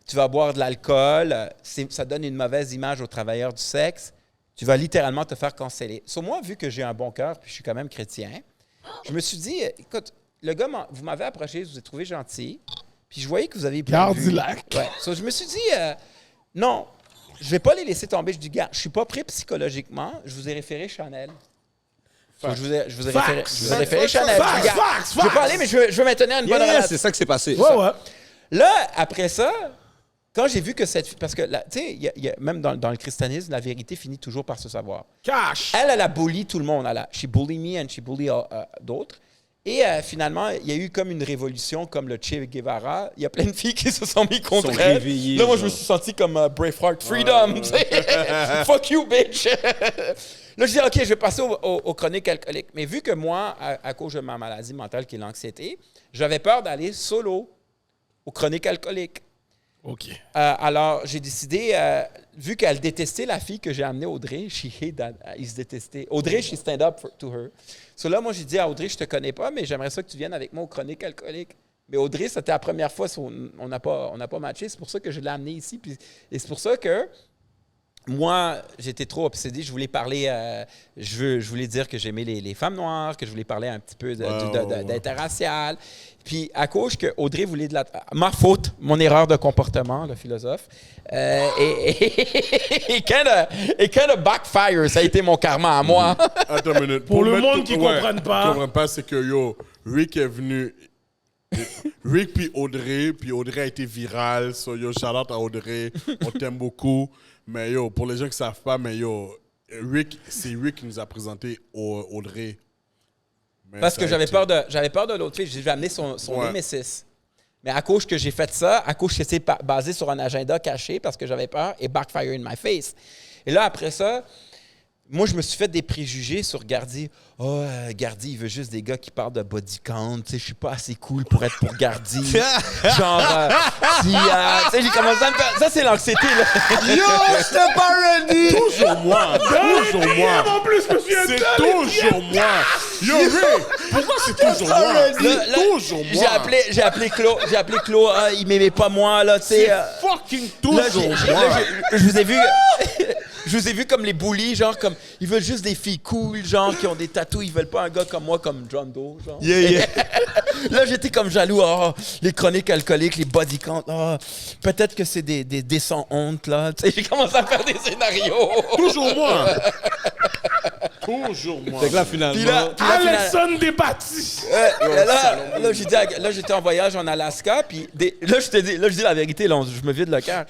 Tu vas boire de l'alcool. Ça donne une mauvaise image aux travailleurs du sexe. Tu vas littéralement te faire canceller. So, moi, vu que j'ai un bon cœur puis je suis quand même chrétien, je me suis dit, écoute, le gars, vous m'avez approché, je vous ai trouvé gentil, puis je voyais que vous avez plein de vues. Gardilac. Ouais. So, je me suis dit, non, je vais pas les laisser tomber. Je dis, gars, je suis pas prêt psychologiquement. Je vous ai référé Chanel. So, je vous ai référé Chanel. Je dis, gars, je vais pas aller, mais je veux maintenir une bonne Yeah, relation. c'est ça qui s'est passé. Ouais, ouais. Là, après ça, quand j'ai vu que cette fille... Parce que, tu sais, même dans le christianisme, la vérité finit toujours par se savoir. Cash! Elle a bully tout le monde. She bully me and she bully d'autres. Et finalement, il y a eu comme une révolution, comme le Che Guevara. Il y a plein de filles qui se sont mis contre Sont elle. réveillées, Là, moi, je me genre. suis senti comme Braveheart, freedom. tu sais. Fuck you, bitch. Là, je dis, OK, je vais passer aux chroniques alcooliques. Mais vu que moi, à cause de ma maladie mentale qui est l'anxiété, j'avais peur d'aller solo aux chroniques alcooliques. OK. Alors, j'ai décidé, vu qu'elle détestait la fille que j'ai amenée, Audrey, she hate that, ils se détestaient. Audrey, she stand up to her. So là, moi, j'ai dit à Audrey, je te connais pas, mais j'aimerais ça que tu viennes avec moi aux chroniques alcooliques. Mais Audrey, c'était la première fois, on n'a pas matché. C'est pour ça que je l'ai amenée ici. Et c'est pour ça que moi, j'étais trop obsédé. Je voulais parler, je voulais dire que j'aimais les femmes noires, que je voulais parler un petit peu d'interracial. Puis à cause que Audrey voulait ma faute, mon erreur de comportement, le philosophe, et kind of backfire, ça a été mon karma à moi. Attends une minute. Pour le mettre monde qui comprenne pas. Qui comprenne pas, c'est que, Rick est venu... Rick puis Audrey a été virale. So, shout out à Audrey. On t'aime beaucoup. Mais pour les gens qui savent pas, mais c'est Rick qui nous a présenté Audrey. Mais Parce ça que a j'avais été- peur de l'autre fille. J'ai amené son Ouais. Nemesis. Mais à cause que j'ai fait ça, à cause que c'est basé sur un agenda caché parce que j'avais peur et backfire in my face. Et là, après ça, moi, je me suis fait des préjugés sur Gardy. Oh, Gardy, il veut juste des gars qui parlent de body count. Tu sais, je suis pas assez cool pour être pour Gardy. Genre, tu sais, j'ai commencé à me faire... Ça, c'est l'anxiété, là. Yo, j'étais pas ready! Toujours moi! Toujours moi! En plus, monsieur, C'est toujours moi! Rick! Pourquoi c'est toujours moi? C'est toujours moi! J'ai appelé Claude, il m'aimait pas moi, là, tu sais. Fucking Là, toujours moi! je vous ai vu... Je vous ai vu comme les bullies, genre comme... Ils veulent juste des filles cool, genre, qui ont des tatous. Ils veulent pas un gars comme moi, comme John Doe, genre. Yeah. Là, j'étais comme jaloux. Oh, les chroniques alcooliques, les body count. Oh, peut-être que c'est des sans honte, là. Tu sais, j'ai commencé à faire des scénarios. Toujours moi! Toujours moi! Fait que là, finalement... Puis là, Alexandre Desbâtis! là, j'étais en voyage en Alaska, puis là, je dis la vérité, là, je me vide le cœur.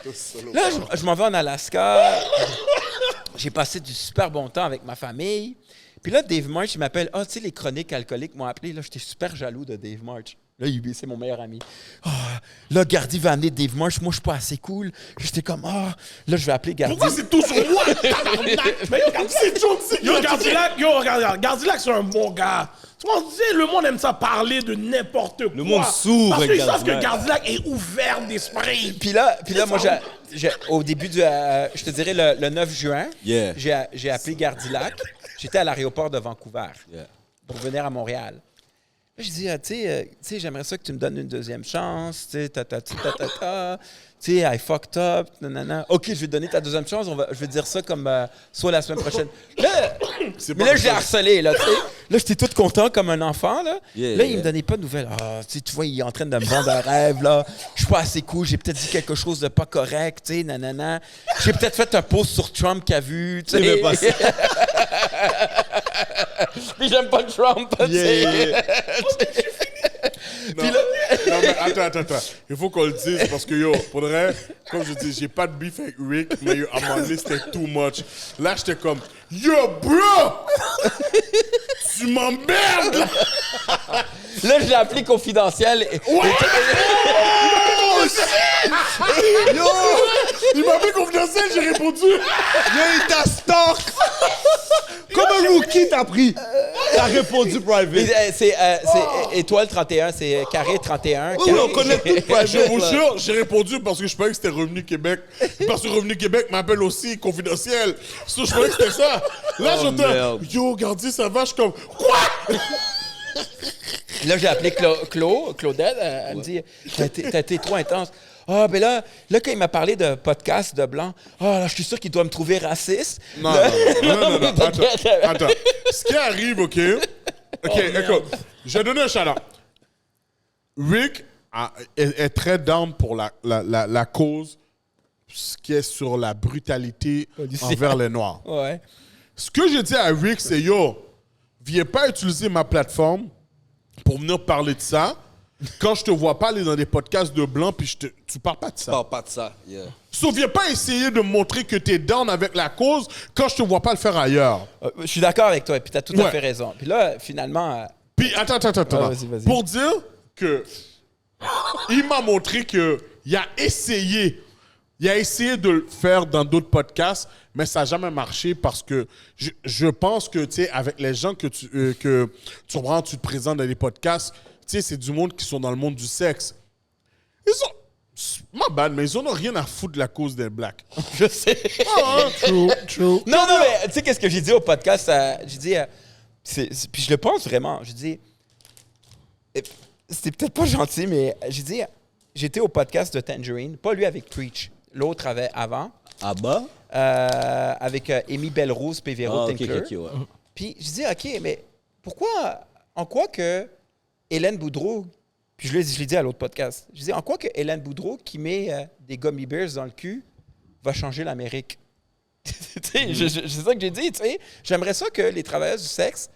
Là, je m'en vais en Alaska. J'ai passé du super bon temps avec ma famille. Puis là, Dave March, il m'appelle. Ah, tu sais, les chroniques alcooliques m'ont appelé. Là, j'étais super jaloux de Dave March. Là, c'est mon meilleur ami. Ah, là, Gardy va amener Dave Marsh. Moi, je suis pas assez cool. J'étais comme, là, je vais appeler Gardy. Pourquoi c'est tout sur moi? Mais yo, Gardilac, c'est un bon gars. Tu vois, tu sais, le monde aime ça parler de n'importe quoi. Le monde s'ouvre Parce avec qu'ils savent que Gardilac. Gardilac est ouvert d'esprit. Puis là moi, au début je te dirais le 9 juin, Yeah. j'ai appelé Gardilac. J'étais à l'aéroport de Vancouver Yeah. pour venir à Montréal. Là, je dis, tu sais, j'aimerais ça que tu me donnes une deuxième chance, tu sais, tu sais, I fucked up, nanana. OK, je vais te donner ta deuxième chance, je vais dire ça comme soit la semaine prochaine. Là, mais là, je l'ai harcelé, là, tu sais. Là, j'étais tout content comme un enfant, là. Yeah, là, yeah. il me donnait pas de nouvelles. Ah, tu vois, il est en train de me vendre un rêve, là. Je suis pas assez cool, j'ai peut-être dit quelque chose de pas correct, tu sais, nanana. J'ai peut-être fait un post sur Trump qu'il a vu, tu sais. Puis j'aime pas Trump, tu sais. Non, non, mais attends. Il faut qu'on le dise parce que, yo, pour de vrai, comme je dis, j'ai pas de beef avec Rick, mais yo, à un moment donné, c'était too much. Là, j'étais comme, yo, bro! Tu m'emmerdes! Là, je l'ai appelé confidentiel. Yo! Il m'a fait confidentiel, j'ai répondu. Yo, il t'a stalk! Comme un rookie, t'as pris. T'as répondu private. C'est Étoile 31, c'est Carré 31. Oui, on connaît tout private. Je vous jure, j'ai répondu parce que je pensais que c'était Revenu Québec. Parce que Revenu Québec m'appelle aussi confidentiel. So, je pensais que c'était ça. Là, j'entends, merde. yo, Gardy, ça va, je suis comme, quoi? Là, j'ai appelé Claudette. Elle me dit, t'as été trop intense. Ah, ben là, quand il m'a parlé de podcast de blanc, là, je suis sûr qu'il doit me trouver raciste. Non, Là- non. Attends. Ce qui arrive, OK? OK, écoute. Je vais donner un shout-out. Rick est très down pour la cause, ce qui est sur la brutalité envers les Noirs. Ouais. Ce que je dis à Rick, c'est, yo, viens pas utiliser ma plateforme pour venir parler de ça quand je te vois pas aller dans des podcasts de blancs puis tu parles pas de ça. Parle pas de ça. Yeah. So, viens pas essayer de montrer que tu es down avec la cause quand je te vois pas le faire ailleurs. Je suis d'accord avec toi, puis t'as tout à Ouais. fait raison. Puis là, finalement, Puis, attends. vas-y. Pour dire que il m'a montré que il a essayé de le faire dans d'autres podcasts, mais ça n'a jamais marché parce que je pense que, tu sais, avec les gens que tu te présentes dans les podcasts, tu sais, c'est du monde qui sont dans le monde du sexe. Ils ont... Ma bad, mais ils en ont rien à foutre de la cause des blacks. je sais. True. Non, mais tu sais, qu'est-ce que j'ai dit au podcast? J'ai dit, puis je le pense vraiment. J'ai dit, c'était peut-être pas gentil, mais j'ai dit, j'étais au podcast de Tangerine, pas lui avec Preach, l'autre avait avant, Ah bah? avec Amy Belrose et Véro Ah, ok, Tinkler. ouais. Puis je dis, OK, mais pourquoi, en quoi que Hélène Boudreau, puis je l'ai dit à l'autre podcast, je dis, en quoi que Hélène Boudreau, qui met des gummy bears dans le cul, va changer l'Amérique? Tu sais, c'est ça que j'ai dit, tu sais. J'aimerais ça que les travailleurs du sexe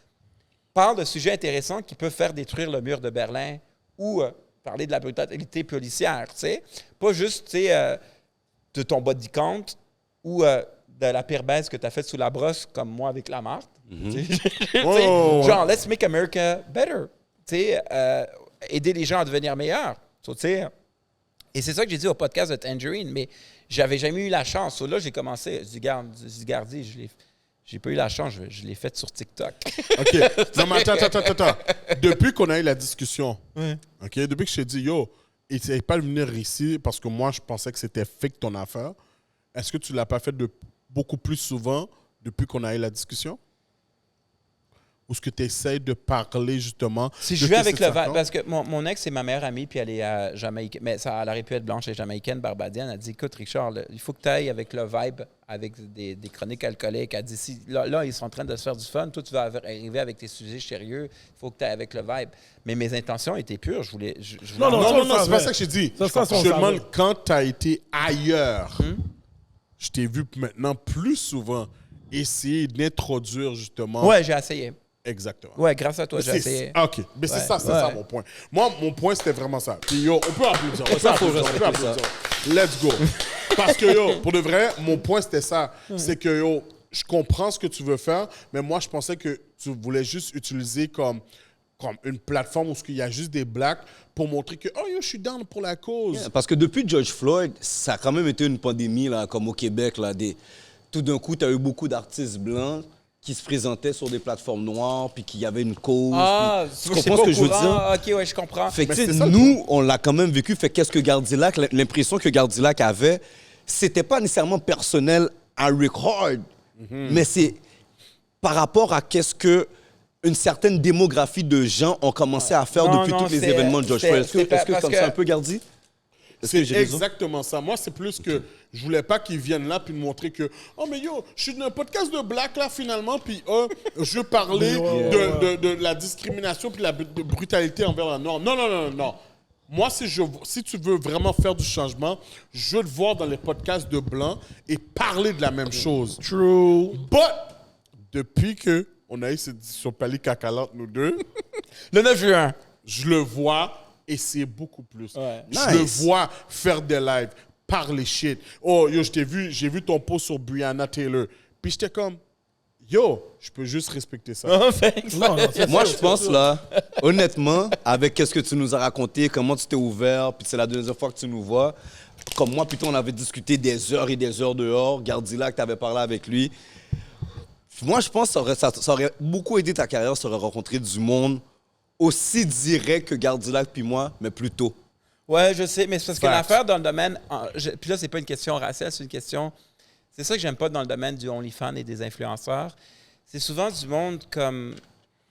parlent de sujets intéressants qui peuvent faire détruire le mur de Berlin ou parler de la brutalité policière, tu sais. Pas juste, tu sais, de ton body count ou de la pire baisse que tu as faite sous la brosse, comme moi avec la Marthe. Tu sais, genre, let's make America better. Tu sais, aider les gens à devenir meilleurs. So, tu sais, et c'est ça que j'ai dit au podcast de Tangerine, mais j'avais jamais eu la chance. So, là, j'ai commencé, je dis, Gardy, j'ai pas eu la chance, je l'ai fait sur TikTok. OK. Non, mais attends. Depuis qu'on a eu la discussion, OK, depuis que je t'ai dit, yo, essaye pas de venir ici parce que moi, je pensais que c'était fake ton affaire, est-ce que tu l'as pas fait beaucoup plus souvent depuis qu'on a eu la discussion? Ou est-ce que tu essaies de parler justement Si de je vais tes avec le vibe, situations? parce que mon ex, c'est ma meilleure amie, puis elle est jamaïcaine. Mais ça, elle aurait pu être blanche et jamaïcaine, barbadienne. Elle dit, écoute, Richard, il faut que tu ailles avec le vibe, avec des chroniques alcooliques. Elle dit, là, ils sont en train de se faire du fun. Toi, tu vas arriver avec tes sujets sérieux. Il faut que tu ailles avec le vibe. Mais mes intentions étaient pures. Je voulais Non, Non, ça, c'est pas ça, ça que j'ai dit. ça, ça, Je on te demande savait. quand tu as été ailleurs. Je t'ai vu maintenant plus souvent essayer d'introduire justement. Ouais, j'ai essayé. Exactement. Ouais, grâce à toi, j'ai C'est- essayé. OK. Mais c'est ça Ouais. mon point. Moi, mon point, c'était vraiment ça. Puis yo, on peut applaudir. On peut Ça, faut applaudir. On peut respecter ça. applaudir. Let's go. Parce que yo, pour de vrai, mon point, c'était ça. C'est que yo, je comprends ce que tu veux faire, mais moi, je pensais que tu voulais juste utiliser comme comme une plateforme où il y a juste des blacks pour montrer que, oh, yo, je suis down pour la cause. Yeah, parce que depuis George Floyd, ça a quand même été une pandémie, là, comme au Québec. Là, tout d'un coup, tu as eu beaucoup d'artistes blancs qui se présentaient sur des plateformes noires, puis qu'il y avait une cause. Ah, Tu comprends ce que je veux dire? OK, ouais, je comprends. Fait que, Mais tu sais, c'est ça, le nous, on l'a quand même vécu. Fait qu'est-ce que Gardilac, l'impression que Gardilac avait, c'était pas nécessairement personnel à Rick Hard, mais c'est par rapport à qu'est-ce que une certaine démographie de gens ont commencé à faire depuis tous les événements de George Floyd. Est-ce que comme ça un peu, Gardi? C'est exactement ça. Moi, c'est plus que je voulais pas qu'ils viennent là puis me montrer que oh mais yo, je suis dans un podcast de black là finalement puis je parlais de la discrimination puis la brutalité envers la noire. Non. Moi, si tu veux vraiment faire du changement, je veux te voir dans les podcasts de blancs et parler de la même chose. True. But depuis que on a eu cette discussion palais-cacalante, nous deux, Le 9 juin. je le vois et c'est beaucoup plus. Ouais. Je le vois faire des lives, parler shit. Oh, yo, j'ai vu ton post sur Breonna Taylor. Puis j'étais comme, yo, je peux juste respecter ça. Non, Moi, je pense, là, honnêtement, avec qu'est-ce que tu nous as raconté, comment tu t'es ouvert, puis c'est la deuxième fois que tu nous vois. Comme moi, plutôt, on avait discuté des heures et des heures dehors. Gardilac, tu avais parlé avec lui. Moi, je pense que ça aurait beaucoup aidé ta carrière si tu aurais rencontré du monde aussi direct que Gardilac puis moi, mais plus tôt. Ouais, je sais, mais c'est parce que Facts. l'affaire dans le domaine. Puis là, c'est pas une question raciale, c'est une question. C'est ça que j'aime pas dans le domaine du OnlyFans et des influenceurs. C'est souvent du monde comme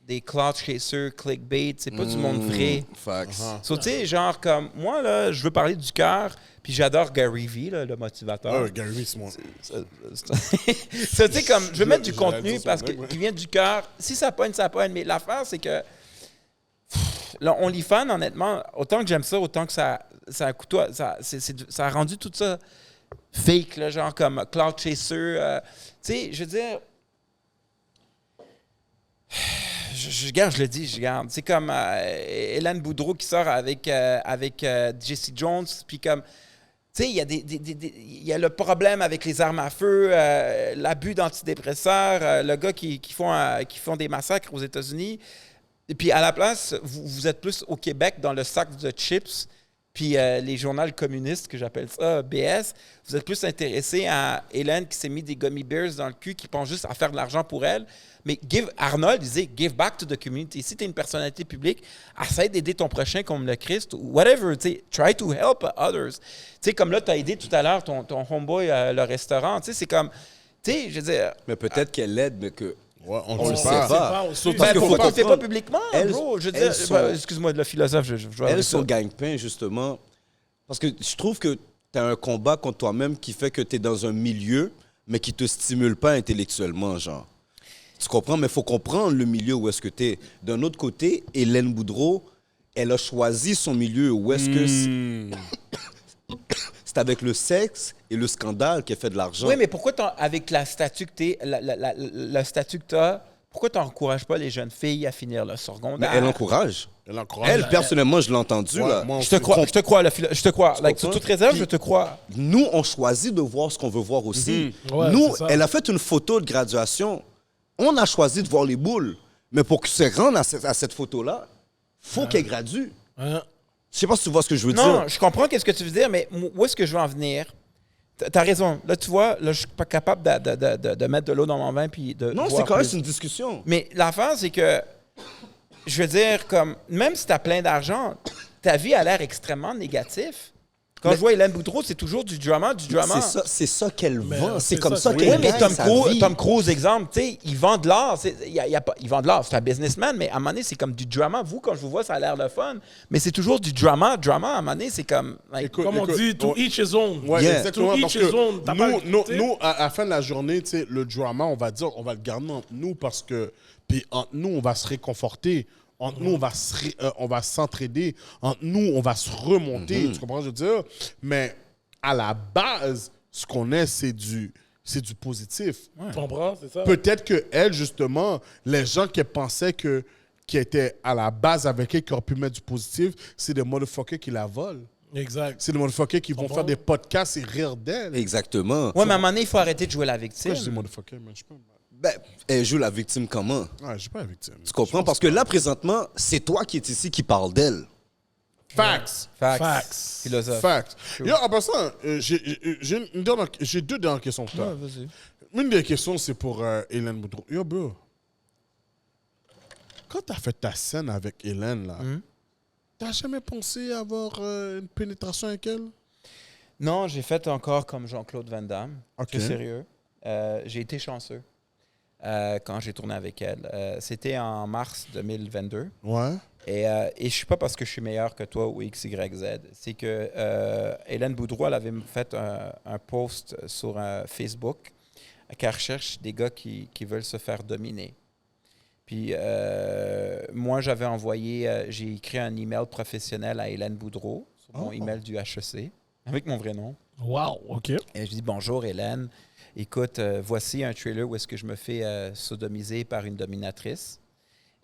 des clout chasers, clickbait. C'est pas du monde vrai. Facts. So, tu sais, genre comme moi, là, je veux parler du cœur, puis j'adore Gary Vee, là, le motivateur. Ah, Gary, c'est moi. Ça, tu sais, comme, je veux mettre du J'allais contenu dire parce son nom, ouais. qu'il vient du cœur. Si ça pogne, ça pogne. Mais l'affaire, c'est que le OnlyFans, honnêtement, autant que j'aime ça, autant que ça a coûté, ça a rendu tout ça fake, là, genre comme Cloud Chaser. Tu sais, je veux dire, je le dis, je garde. C'est comme Hélène Boudreau qui sort avec Jesse Jones, puis comme, tu sais, il y a le problème avec les armes à feu, l'abus d'antidépresseurs, le gars qui font des massacres aux États-Unis. Et puis à la place, vous êtes plus au Québec dans le sac de chips, puis les journaux communistes, que j'appelle ça BS, vous êtes plus intéressé à Hélène qui s'est mis des gummy bears dans le cul, qui pense juste à faire de l'argent pour elle. Mais Arnold disait, give back to the community. Si tu es une personnalité publique, essaie d'aider ton prochain comme le Christ ou whatever. Try to help others. T'sais, comme là, tu as aidé tout à l'heure ton homeboy le restaurant. C'est comme, je veux dire... Mais peut-être qu'elle l'aide, mais que... Ouais, on On le le sait sait pas. pas. aussi. Parce que pourquoi faut tu le fais pas comprendre, publiquement, elles- bro? Je veux elles dire, sont- excuse-moi, le philosophe, je vais Elles avec ça. sont gagne-pain, justement. Parce que je trouve que tu as un combat contre toi-même qui fait que tu es dans un milieu, mais qui te stimule pas intellectuellement, genre. Tu comprends? Mais il faut comprendre le milieu où est-ce que tu es. D'un autre côté, Hélène Boudreau, elle a choisi son milieu où est-ce que c'est avec le sexe et le scandale qu'elle fait de l'argent. Oui, mais pourquoi, avec la statut que tu le statut que tu as, pourquoi tu n'encourages pas les jeunes filles à finir le Mais secondaire? elle encourage. Elle encourage. Elle, personnellement, je l'ai entendu, Ouais, là. moi Je te aussi. crois, je te crois. Like, sous comprends? toute réserve, Puis- je te crois. Nous, on choisit de voir ce qu'on veut voir aussi. Ouais, Nous, c'est ça. elle a fait une photo de graduation. On a choisi de voir les boules. Mais pour que se rendre à cette photo-là, faut qu'elle gradue. Hein? Je sais pas si tu vois ce que je veux Non, dire. je comprends qu'est-ce que tu veux dire, mais où est-ce que je veux en venir? T'as raison. Là, tu vois, là, je suis pas capable de mettre de l'eau dans mon vin puis de Non, voir c'est correct, plus. c'est une discussion. Mais l'affaire, c'est que, je veux dire, comme, même si tu as plein d'argent, ta vie a l'air extrêmement négative. Quand Mais- je vois Hélène Boudreau, c'est toujours du drama. C'est ça qu'elle vend. C'est c'est comme ça, ça c'est- qu'elle Oui, mais gagne sa vie. Tom Cruise, exemple, tu sais, il vend de l'art. Il vend de l'art, c'est un businessman, mais à un moment donné, c'est comme du drama. Vous, quand je vous vois, ça a l'air le fun, mais c'est toujours du drama. Drama, à un moment donné, c'est comme... like, Écoute, Comme on dit, to each his own. Ouais, Yeah. exactement. To Parce each his que own. T'as pas- nous, à la fin de la journée, tu sais, le drama, on va dire, on va le garder entre nous parce que, puis entre nous, on va se réconforter. Entre nous, on va s'entraider. Entre nous, on va se remonter. Tu comprends ce que je veux dire? Mais à la base, ce qu'on est, c'est du positif. Tu comprends, c'est ça? Peut-être que elle, justement, les gens qui pensaient qui étaient à la base avec elle, qui auraient pu mettre du positif, c'est des motherfuckers qui la volent. Exact. C'est des motherfuckers qui vont Comprends. faire des podcasts et rire d'elle. Exactement. Ouais, mais à un moment donné, il faut arrêter de jouer la victime. Pourquoi je dis motherfucker, man? Je sais pas. Ben, elle joue la victime comment? Ah, je suis pas la victime. Tu comprends? Parce que là, présentement, c'est toi qui es ici qui parle d'elle. Facts. Facts. Philosophe. Facts. Yo, en passant, j'ai 2 dernières questions pour toi. Ouais, vas-y. Une des questions, c'est pour Hélène Boudreau. Yo, bro, quand t'as fait ta scène avec Hélène, là, t'as jamais pensé avoir une pénétration avec elle? Non, j'ai fait encore comme Jean-Claude Van Damme. Ok. C'est sérieux. J'ai été chanceux quand j'ai tourné avec elle. C'était en mars 2022. Ouais. Et je ne suis pas parce que je suis meilleur que toi ou X, Y, Z. C'est que Hélène Boudreau, elle avait fait un post sur Facebook qu'elle recherche des gars qui veulent se faire dominer. Puis moi, j'avais envoyé, j'ai écrit un email professionnel à Hélène Boudreau sur mon email du HEC avec mon vrai nom. Wow, OK. Et je dis bonjour Hélène, écoute, voici un trailer où est-ce que je me fais sodomiser par une dominatrice.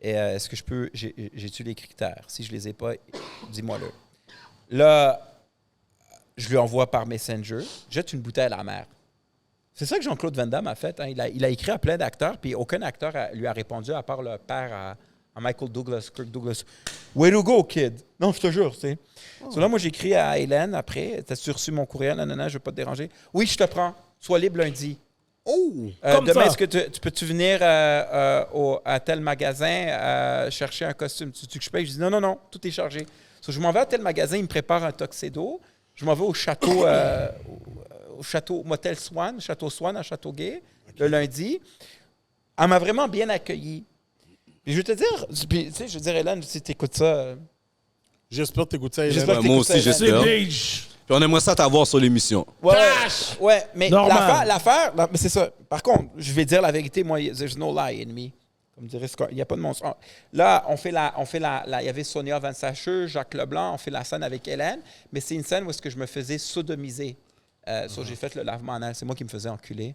Et est-ce que je peux, j'ai-tu les critères? Si je les ai pas, dis-moi-le. Là, je lui envoie par Messenger, jette une bouteille à la mer. C'est ça que Jean-Claude Van Damme a fait. Hein. Il a écrit à plein d'acteurs, puis aucun acteur lui a répondu à part le père à Michael Douglas, Kirk Douglas. Way to go, kid! Non, je te jure, tu sais. So là, moi, j'ai écrit à Hélène après. T'as-tu reçu mon courriel? Non, je ne veux pas te déranger. Oui, je te prends. Sois libre lundi. Oh! Comme Demain, ça. est-ce que tu peux-tu venir à tel magasin chercher un costume? Tu que je paye? Je dis non, tout est chargé. So, je m'en vais à tel magasin, il me prépare un tuxedo. Je m'en vais au château, au château Motel Swan, Château Swan à Châteauguay, le lundi. Elle m'a vraiment bien accueilli. Puis je veux te dire, puis, tu sais, je veux dire, Hélène, si tu écoutes ça, J'espère que t'écoutes ça, Hélène. J'espère que Moi t'écoutes aussi, ça, C'est j'espère. Dage. Puis on aimerait ça t'avoir sur l'émission. ouais, mais Normal. l'affaire, mais c'est ça. Par contre, je vais dire la vérité, moi, there's no lie in me. Comme dirait Scott, il n'y a pas de mensonge. Là, on fait il y avait Sonia Van Sacheux, Jacques Leblanc, on fait la scène avec Hélène, mais c'est une scène où est-ce que je me faisais sodomiser. J'ai fait le lavement anal, c'est moi qui me faisais enculer.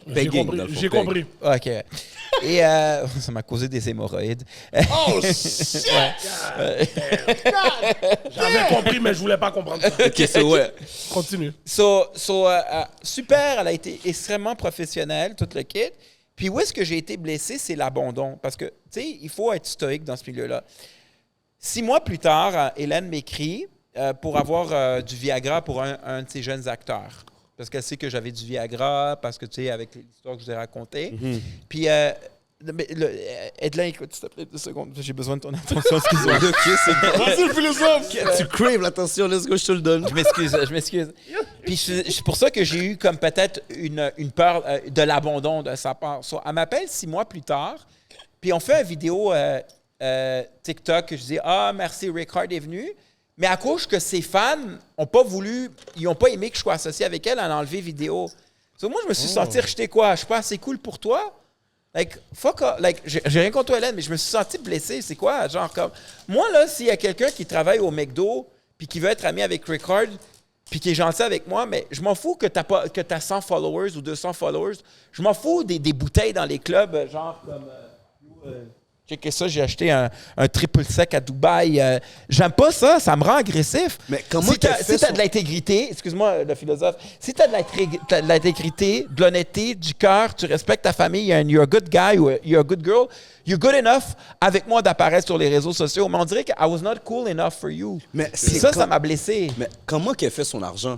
J'ai Pegging, compris. dans le fond, J'ai peg. compris. OK. Et ça m'a causé des hémorroïdes. Oh, shit! J'avais compris, mais je voulais pas comprendre ça. Ok, c'est ouais. Continue. Super, elle a été extrêmement professionnelle, tout le kit. Puis où est-ce que j'ai été blessé, c'est l'abandon. Parce que, tu sais, il faut être stoïque dans ce milieu-là. 6 mois plus tard, Hélène m'écrit pour avoir du Viagra pour un de ses jeunes acteurs. Parce qu'elle sait que j'avais du Viagra, parce que, tu sais, avec l'histoire que je vous ai racontée. Puis, Edlin, écoute, s'il te plaît, 2 secondes. J'ai besoin de ton attention, excuse-moi. Ok, c'est bon. Vas-y, le philosophe! Tu craves l'attention, let's go, je te le donne. Je m'excuse. Puis c'est pour ça que j'ai eu comme peut-être une peur de l'abandon de sa part. So, elle m'appelle 6 mois plus tard, puis on fait une vidéo TikTok. Je dis « Ah, merci, Rick Hard est venu. » Mais à cause que ses fans n'ont pas voulu, ils n'ont pas aimé que je sois associé avec elle, elle a enlevé vidéo. So, moi, je me suis senti rejeté quoi? Je suis pas assez cool pour toi? Like, fuck off. Like, j'ai rien contre toi, Hélène, mais je me suis senti blessé. C'est quoi? Genre, comme. Moi, là, s'il y a quelqu'un qui travaille au McDo, puis qui veut être ami avec Rick Hard, puis qui est gentil avec moi, mais je m'en fous que t'as 100 followers ou 200 followers. Je m'en fous des bouteilles dans les clubs, genre comme. Checkez ça, j'ai acheté un triple sec à Dubaï. J'aime pas ça, ça me rend agressif. Mais comment si t'as qu'elle fait si t'as son- de l'intégrité, excuse-moi le philosophe, si t'as de l'intégrité, de l'honnêteté, du cœur, tu respectes ta famille, you're a good guy ou you're a good girl, you're good enough avec moi d'apparaître sur les réseaux sociaux. Mais on dirait que I was not cool enough for you. Mais Puis c'est ça, comme- ça m'a blessé. Mais comment qu'elle fait son argent?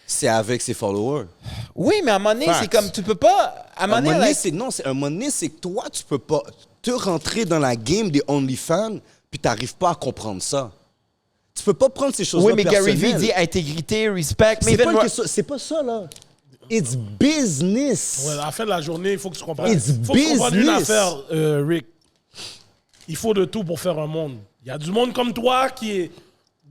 C'est avec ses followers. Oui, mais à un moment donné, Facts. c'est comme tu peux pas. À un moment donné, like, Un moment donné, c'est que toi, tu peux pas te rentrer dans la game des OnlyFans, puis t'arrives pas à comprendre ça. Tu peux pas prendre ces choses-là oui, mais Gary Vee personnelles. dit intégrité, respect. Mais C'est even pas, moi- c'est pas ça, là. It's business. Ouais, à la fin de la journée, il faut que tu comprennes. It's Il faut que tu comprennes une business. affaire, Rick. Il faut de tout pour faire un monde. Il y a du monde comme toi qui est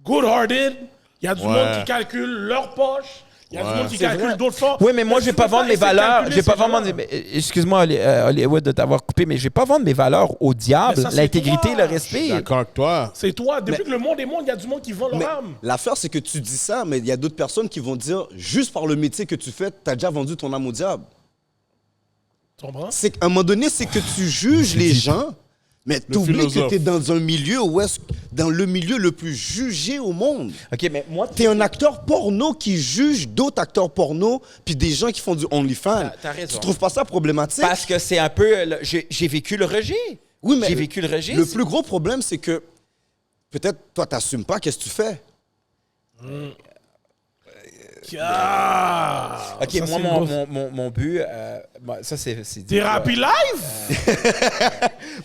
good-hearted. Il y a du Ouais. monde qui calcule leur poche. Il y a du monde qui calcule d'autres formes. Oui, mais moi, je vais pas vendre mes valeurs. Je vais pas vendre. mes Excuse-moi, Hollywood, de t'avoir coupé, mais je vais pas vendre mes valeurs au diable. Mais ça, c'est L'intégrité, toi. le respect. D'accord avec toi. C'est toi. Depuis que le monde est monde, il y a du monde qui vend leur Mais âme. l'affaire, c'est que tu dis ça, mais il y a d'autres personnes qui vont dire, juste par le métier que tu fais, t'as déjà vendu ton âme au diable. Tu comprends? C'est qu'à un moment donné, c'est que tu juges les gens, Mais t'oublies que philosophe. t'es dans un milieu dans le milieu le plus jugé au monde. OK, mais moi... T'es un acteur porno qui juge d'autres acteurs porno puis des gens qui font du OnlyFans. T'as raison. Tu trouves pas ça problématique? Parce que c'est un peu... J'ai vécu le rejet. Oui, mais j'ai vécu le rejet. Le plus gros problème, c'est que peut-être toi, t'assumes pas qu'est-ce que tu fais. Ah, OK, ça, moi, c'est une grosse- mon but... ça, c'est... Thérapie live?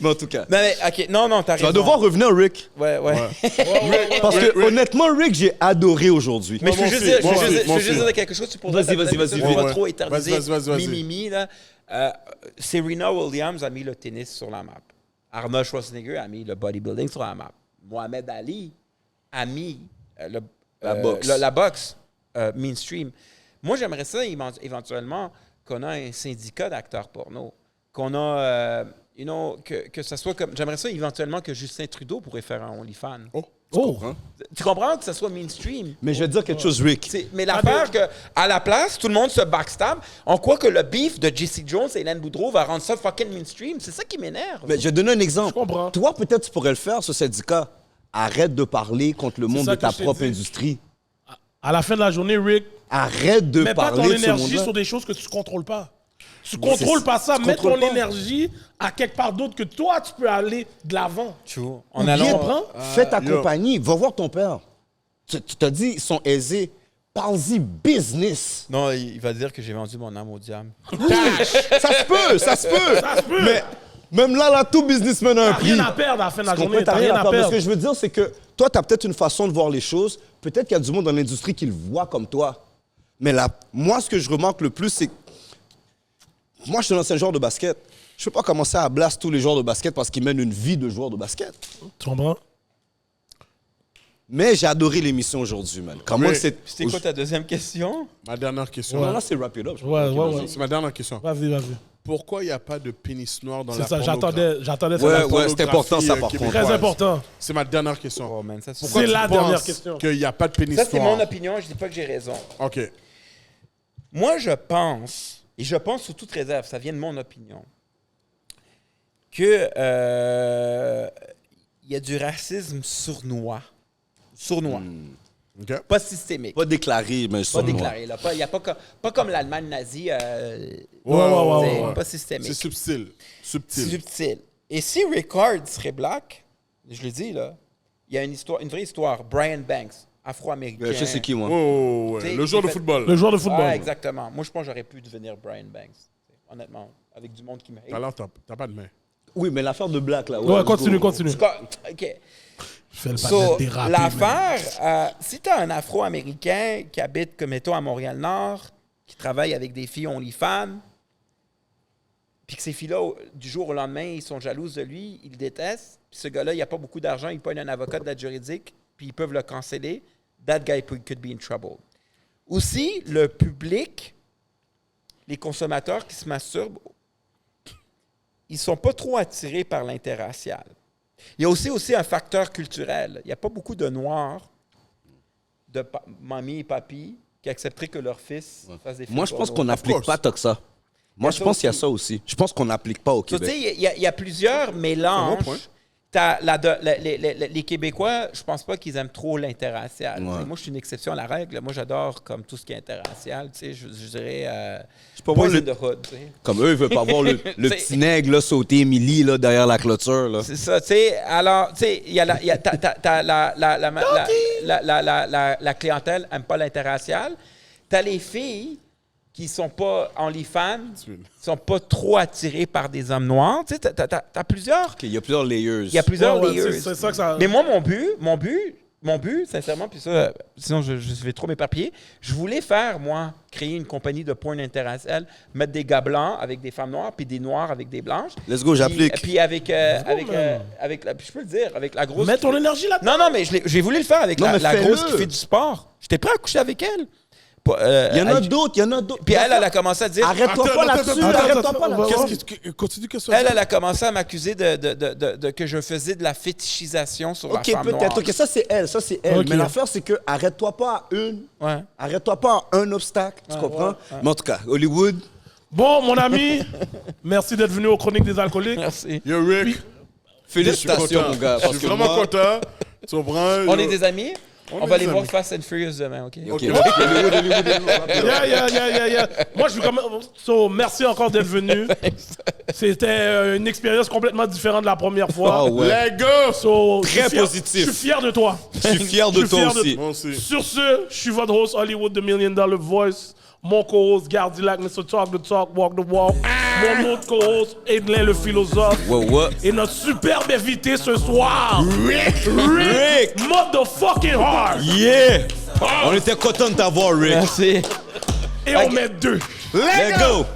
Mais en tout cas, Mais, OK, non, t'as tu raison. vas devoir revenir, Rick. Ouais. Parce que honnêtement, Rick, j'ai adoré aujourd'hui. Mais je veux Moi juste aussi, dire, moi je veux aussi, juste- je moi veux juste aussi. dire quelque chose. Tu Vas-y, on vite. va trop éterniser. Vas-y. Mimimi, là. Serena Williams a mis le tennis sur la map. Arnold Schwarzenegger a mis le bodybuilding sur la map. Mohamed Ali a mis La boxe. la boxe mainstream. Moi, j'aimerais ça éventuellement qu'on a un syndicat d'acteurs porno. Qu'on a, que ça soit comme... J'aimerais ça éventuellement que Justin Trudeau pourrait faire un OnlyFans. Oh, Tu comprends que ça soit mainstream? Mais je vais te dire quelque chose, Rick. Mais l'affaire que, à la place, tout le monde se backstab, on croit que le beef de Jesse Jones et Hélène Boudreau va rendre ça fucking mainstream. C'est ça qui m'énerve. Mais je vais te donner un exemple. Je comprends. Toi, peut-être, tu pourrais le faire, ce syndicat. Arrête de parler contre le monde ça de ta que je t'ai propre dit. industrie. à la fin de la journée, Rick, Arrête de mets pas parler ton de ce énergie monde-là. sur des choses que tu contrôles pas. Tu Mais contrôles c'est- pas ça. tu Mets contrôles ton pas. énergie à quelque part d'autre que toi, tu peux aller de l'avant. En Bien, allant... fais ta yo. compagnie. Va voir ton père. Tu t'as dit, ils sont aisés. Parle-y business. Non, il va dire que j'ai vendu mon âme au diable. Ça se peut, ça se peut. Ça se peut. Mais même là, tout businessman a un T'as prix. rien à perdre à la fin de la Tu comprends? journée. T'as T'as rien rien à à perdre. Mais ce perdre. que je veux dire, c'est que toi, tu as peut-être une façon de voir les choses. Peut-être qu'il y a du monde dans l'industrie qui le voit comme toi. Mais là, moi, ce que je remarque le plus, c'est que moi, je suis un ancien joueur de basket. Je ne peux pas commencer à blast tous les joueurs de basket parce qu'ils mènent une vie de joueur de basket. Tu comprends? Mais j'ai adoré l'émission aujourd'hui, man. Comment Oui. c'est... C'était quoi ta deuxième question? Ma dernière question. Non, là, c'est wrap it up. je Ouais, crois. ouais, ouais. C'est ma dernière question. Vas-y, vas-y. Pourquoi il n'y a pas de pénis noir dans C'est la ça, pornographie? j'attendais Ouais, ça. ouais, c'est important, ça, pornographie, par contre. québécoise. Très important. C'est ma dernière question. Oh, man, ça, c'est... Pourquoi C'est tu la penses dernière question. qu'il n'y a pas de pénis Ça, c'est noir? mon opinion. Je dis pas que j'ai raison. OK. Moi, je pense, et je pense sous toute réserve, ça vient de mon opinion, que il y a du racisme sournois. Sournois. OK. Pas systémique. Pas déclaré, mais Pas sûrement. déclaré. Là. Il y a pas comme l'Allemagne nazie. ouais. Pas C'est systémique. subtil. Subtil. Subtil. Et si Ricard serait black, je le dis, là, il y a une vraie histoire. Brian Banks, afro-américain. Je sais c'est qui, moi. Oh, T'sais, ouais. Le joueur il de fait- football. Le joueur de football. Ouais, exactement. Moi, je pense que j'aurais pu devenir Brian Banks. Honnêtement, avec du monde qui me hate. Alors, t'as pas de main. Oui, mais l'affaire de Black, là. Ouais, let's continue, go. continue. OK. Fais le So, panel dérapé. l'affaire, si tu as un Afro-Américain qui habite, comme mettons, à Montréal-Nord, qui travaille avec des filles OnlyFans, puis que ces filles-là, du jour au lendemain, ils sont jalouses de lui, ils le détestent, puis ce gars-là, il n'a pas beaucoup d'argent, il pogne un avocat de l'aide juridique, puis ils peuvent le canceller, that guy could be in trouble. Aussi, le public, les consommateurs qui se masturbent, ils ne sont pas trop attirés par l'interracial. Il y a aussi un facteur culturel. Il n'y a pas beaucoup de Noirs, de mamie et papi, qui accepteraient que leur fils fasse des films Moi, je pense porno. qu'on n'applique course. pas tant que ça. Moi, Il y a je ça pense qu'il y a aussi. ça aussi. Je pense qu'on n'applique pas au So, tu Québec. sais, il y a plusieurs mélanges. point. T'as les Québécois, je pense pas qu'ils aiment trop l'interracial. Ouais. Tu sais, moi, je suis une exception à la règle. Moi, j'adore comme tout ce qui est interracial. Tu sais, je dirais Je peux voir Boys in le- the Hood. Tu sais. Comme eux, ils veulent pas voir le C'est- petit nègre là, sauter Émilie là, derrière la clôture. Là. C'est ça, tu sais. Alors, tu sais, il y a t'as la clientèle n'aime pas l'interracial. T'as les filles qui sont pas OnlyFans, qui sont pas trop attirées par des hommes noirs. Tu sais, t'as plusieurs. Ok, il y a plusieurs layers. Il y a plusieurs Ouais, ouais, layers. c'est ça que ça. Mais moi, mon but, sincèrement, puis ça, sinon je vais trop m'éparpiller, je voulais créer une compagnie de porn interracial, mettre des gars blancs avec des femmes noires, puis des noirs avec des blanches. Let's go, j'applique. Puis avec man. puis je peux le dire, avec la grosse... Mets ton énergie là-dedans. Non, mais j'ai voulu le faire avec Non, la mais fais-le. grosse qui fait du sport. J'étais prêt à coucher avec elle. Il y en a d'autres, il y en a d'autres. Puis elle a commencé à dire... Arrête-toi Attends, pas attends, là-dessus, attends, arrête-toi attends, pas attends, là-dessus. Continue, qu'est-ce que tu Elle a commencé à m'accuser de que je faisais de la fétichisation sur la Ok, femme noire. peut-être. Ok, ça c'est elle, ça c'est elle. Ok. Mais l'affaire c'est que arrête-toi pas à une. Ouais. Arrête-toi pas à un obstacle, tu comprends? Mais en tout cas, Hollywood, Bon, mon ami, merci d'être venu aux Chroniques des Alcooliques. Merci. Yo, Rick, Félicitations, mon gars. Je Parce suis que vraiment moi... content. Tu comprends? On est des amis? On est va des aller voir amis. Fast and Furious demain, OK? Ok, Yeah. Moi, je veux quand même. So, merci encore d'être venu. C'était une expérience complètement différente de la première fois. Ah ouais. Les gars! So, Très je suis fier- positif. Je suis fier de toi. Je suis fier de Je suis toi fier de aussi. Moi aussi. Sur ce, je suis votre host Hollywood, The $1 Million Voice. Mon co-host Gardilac, Mr. Talk the Talk, Walk the Walk. Mon autre co-host Edlin le philosophe. Ouais. Et notre superbe invité ce soir, Rick motherfucking hard. Yeah! On était content de t'avoir, Rick. Merci. Et on met 2. Let's go!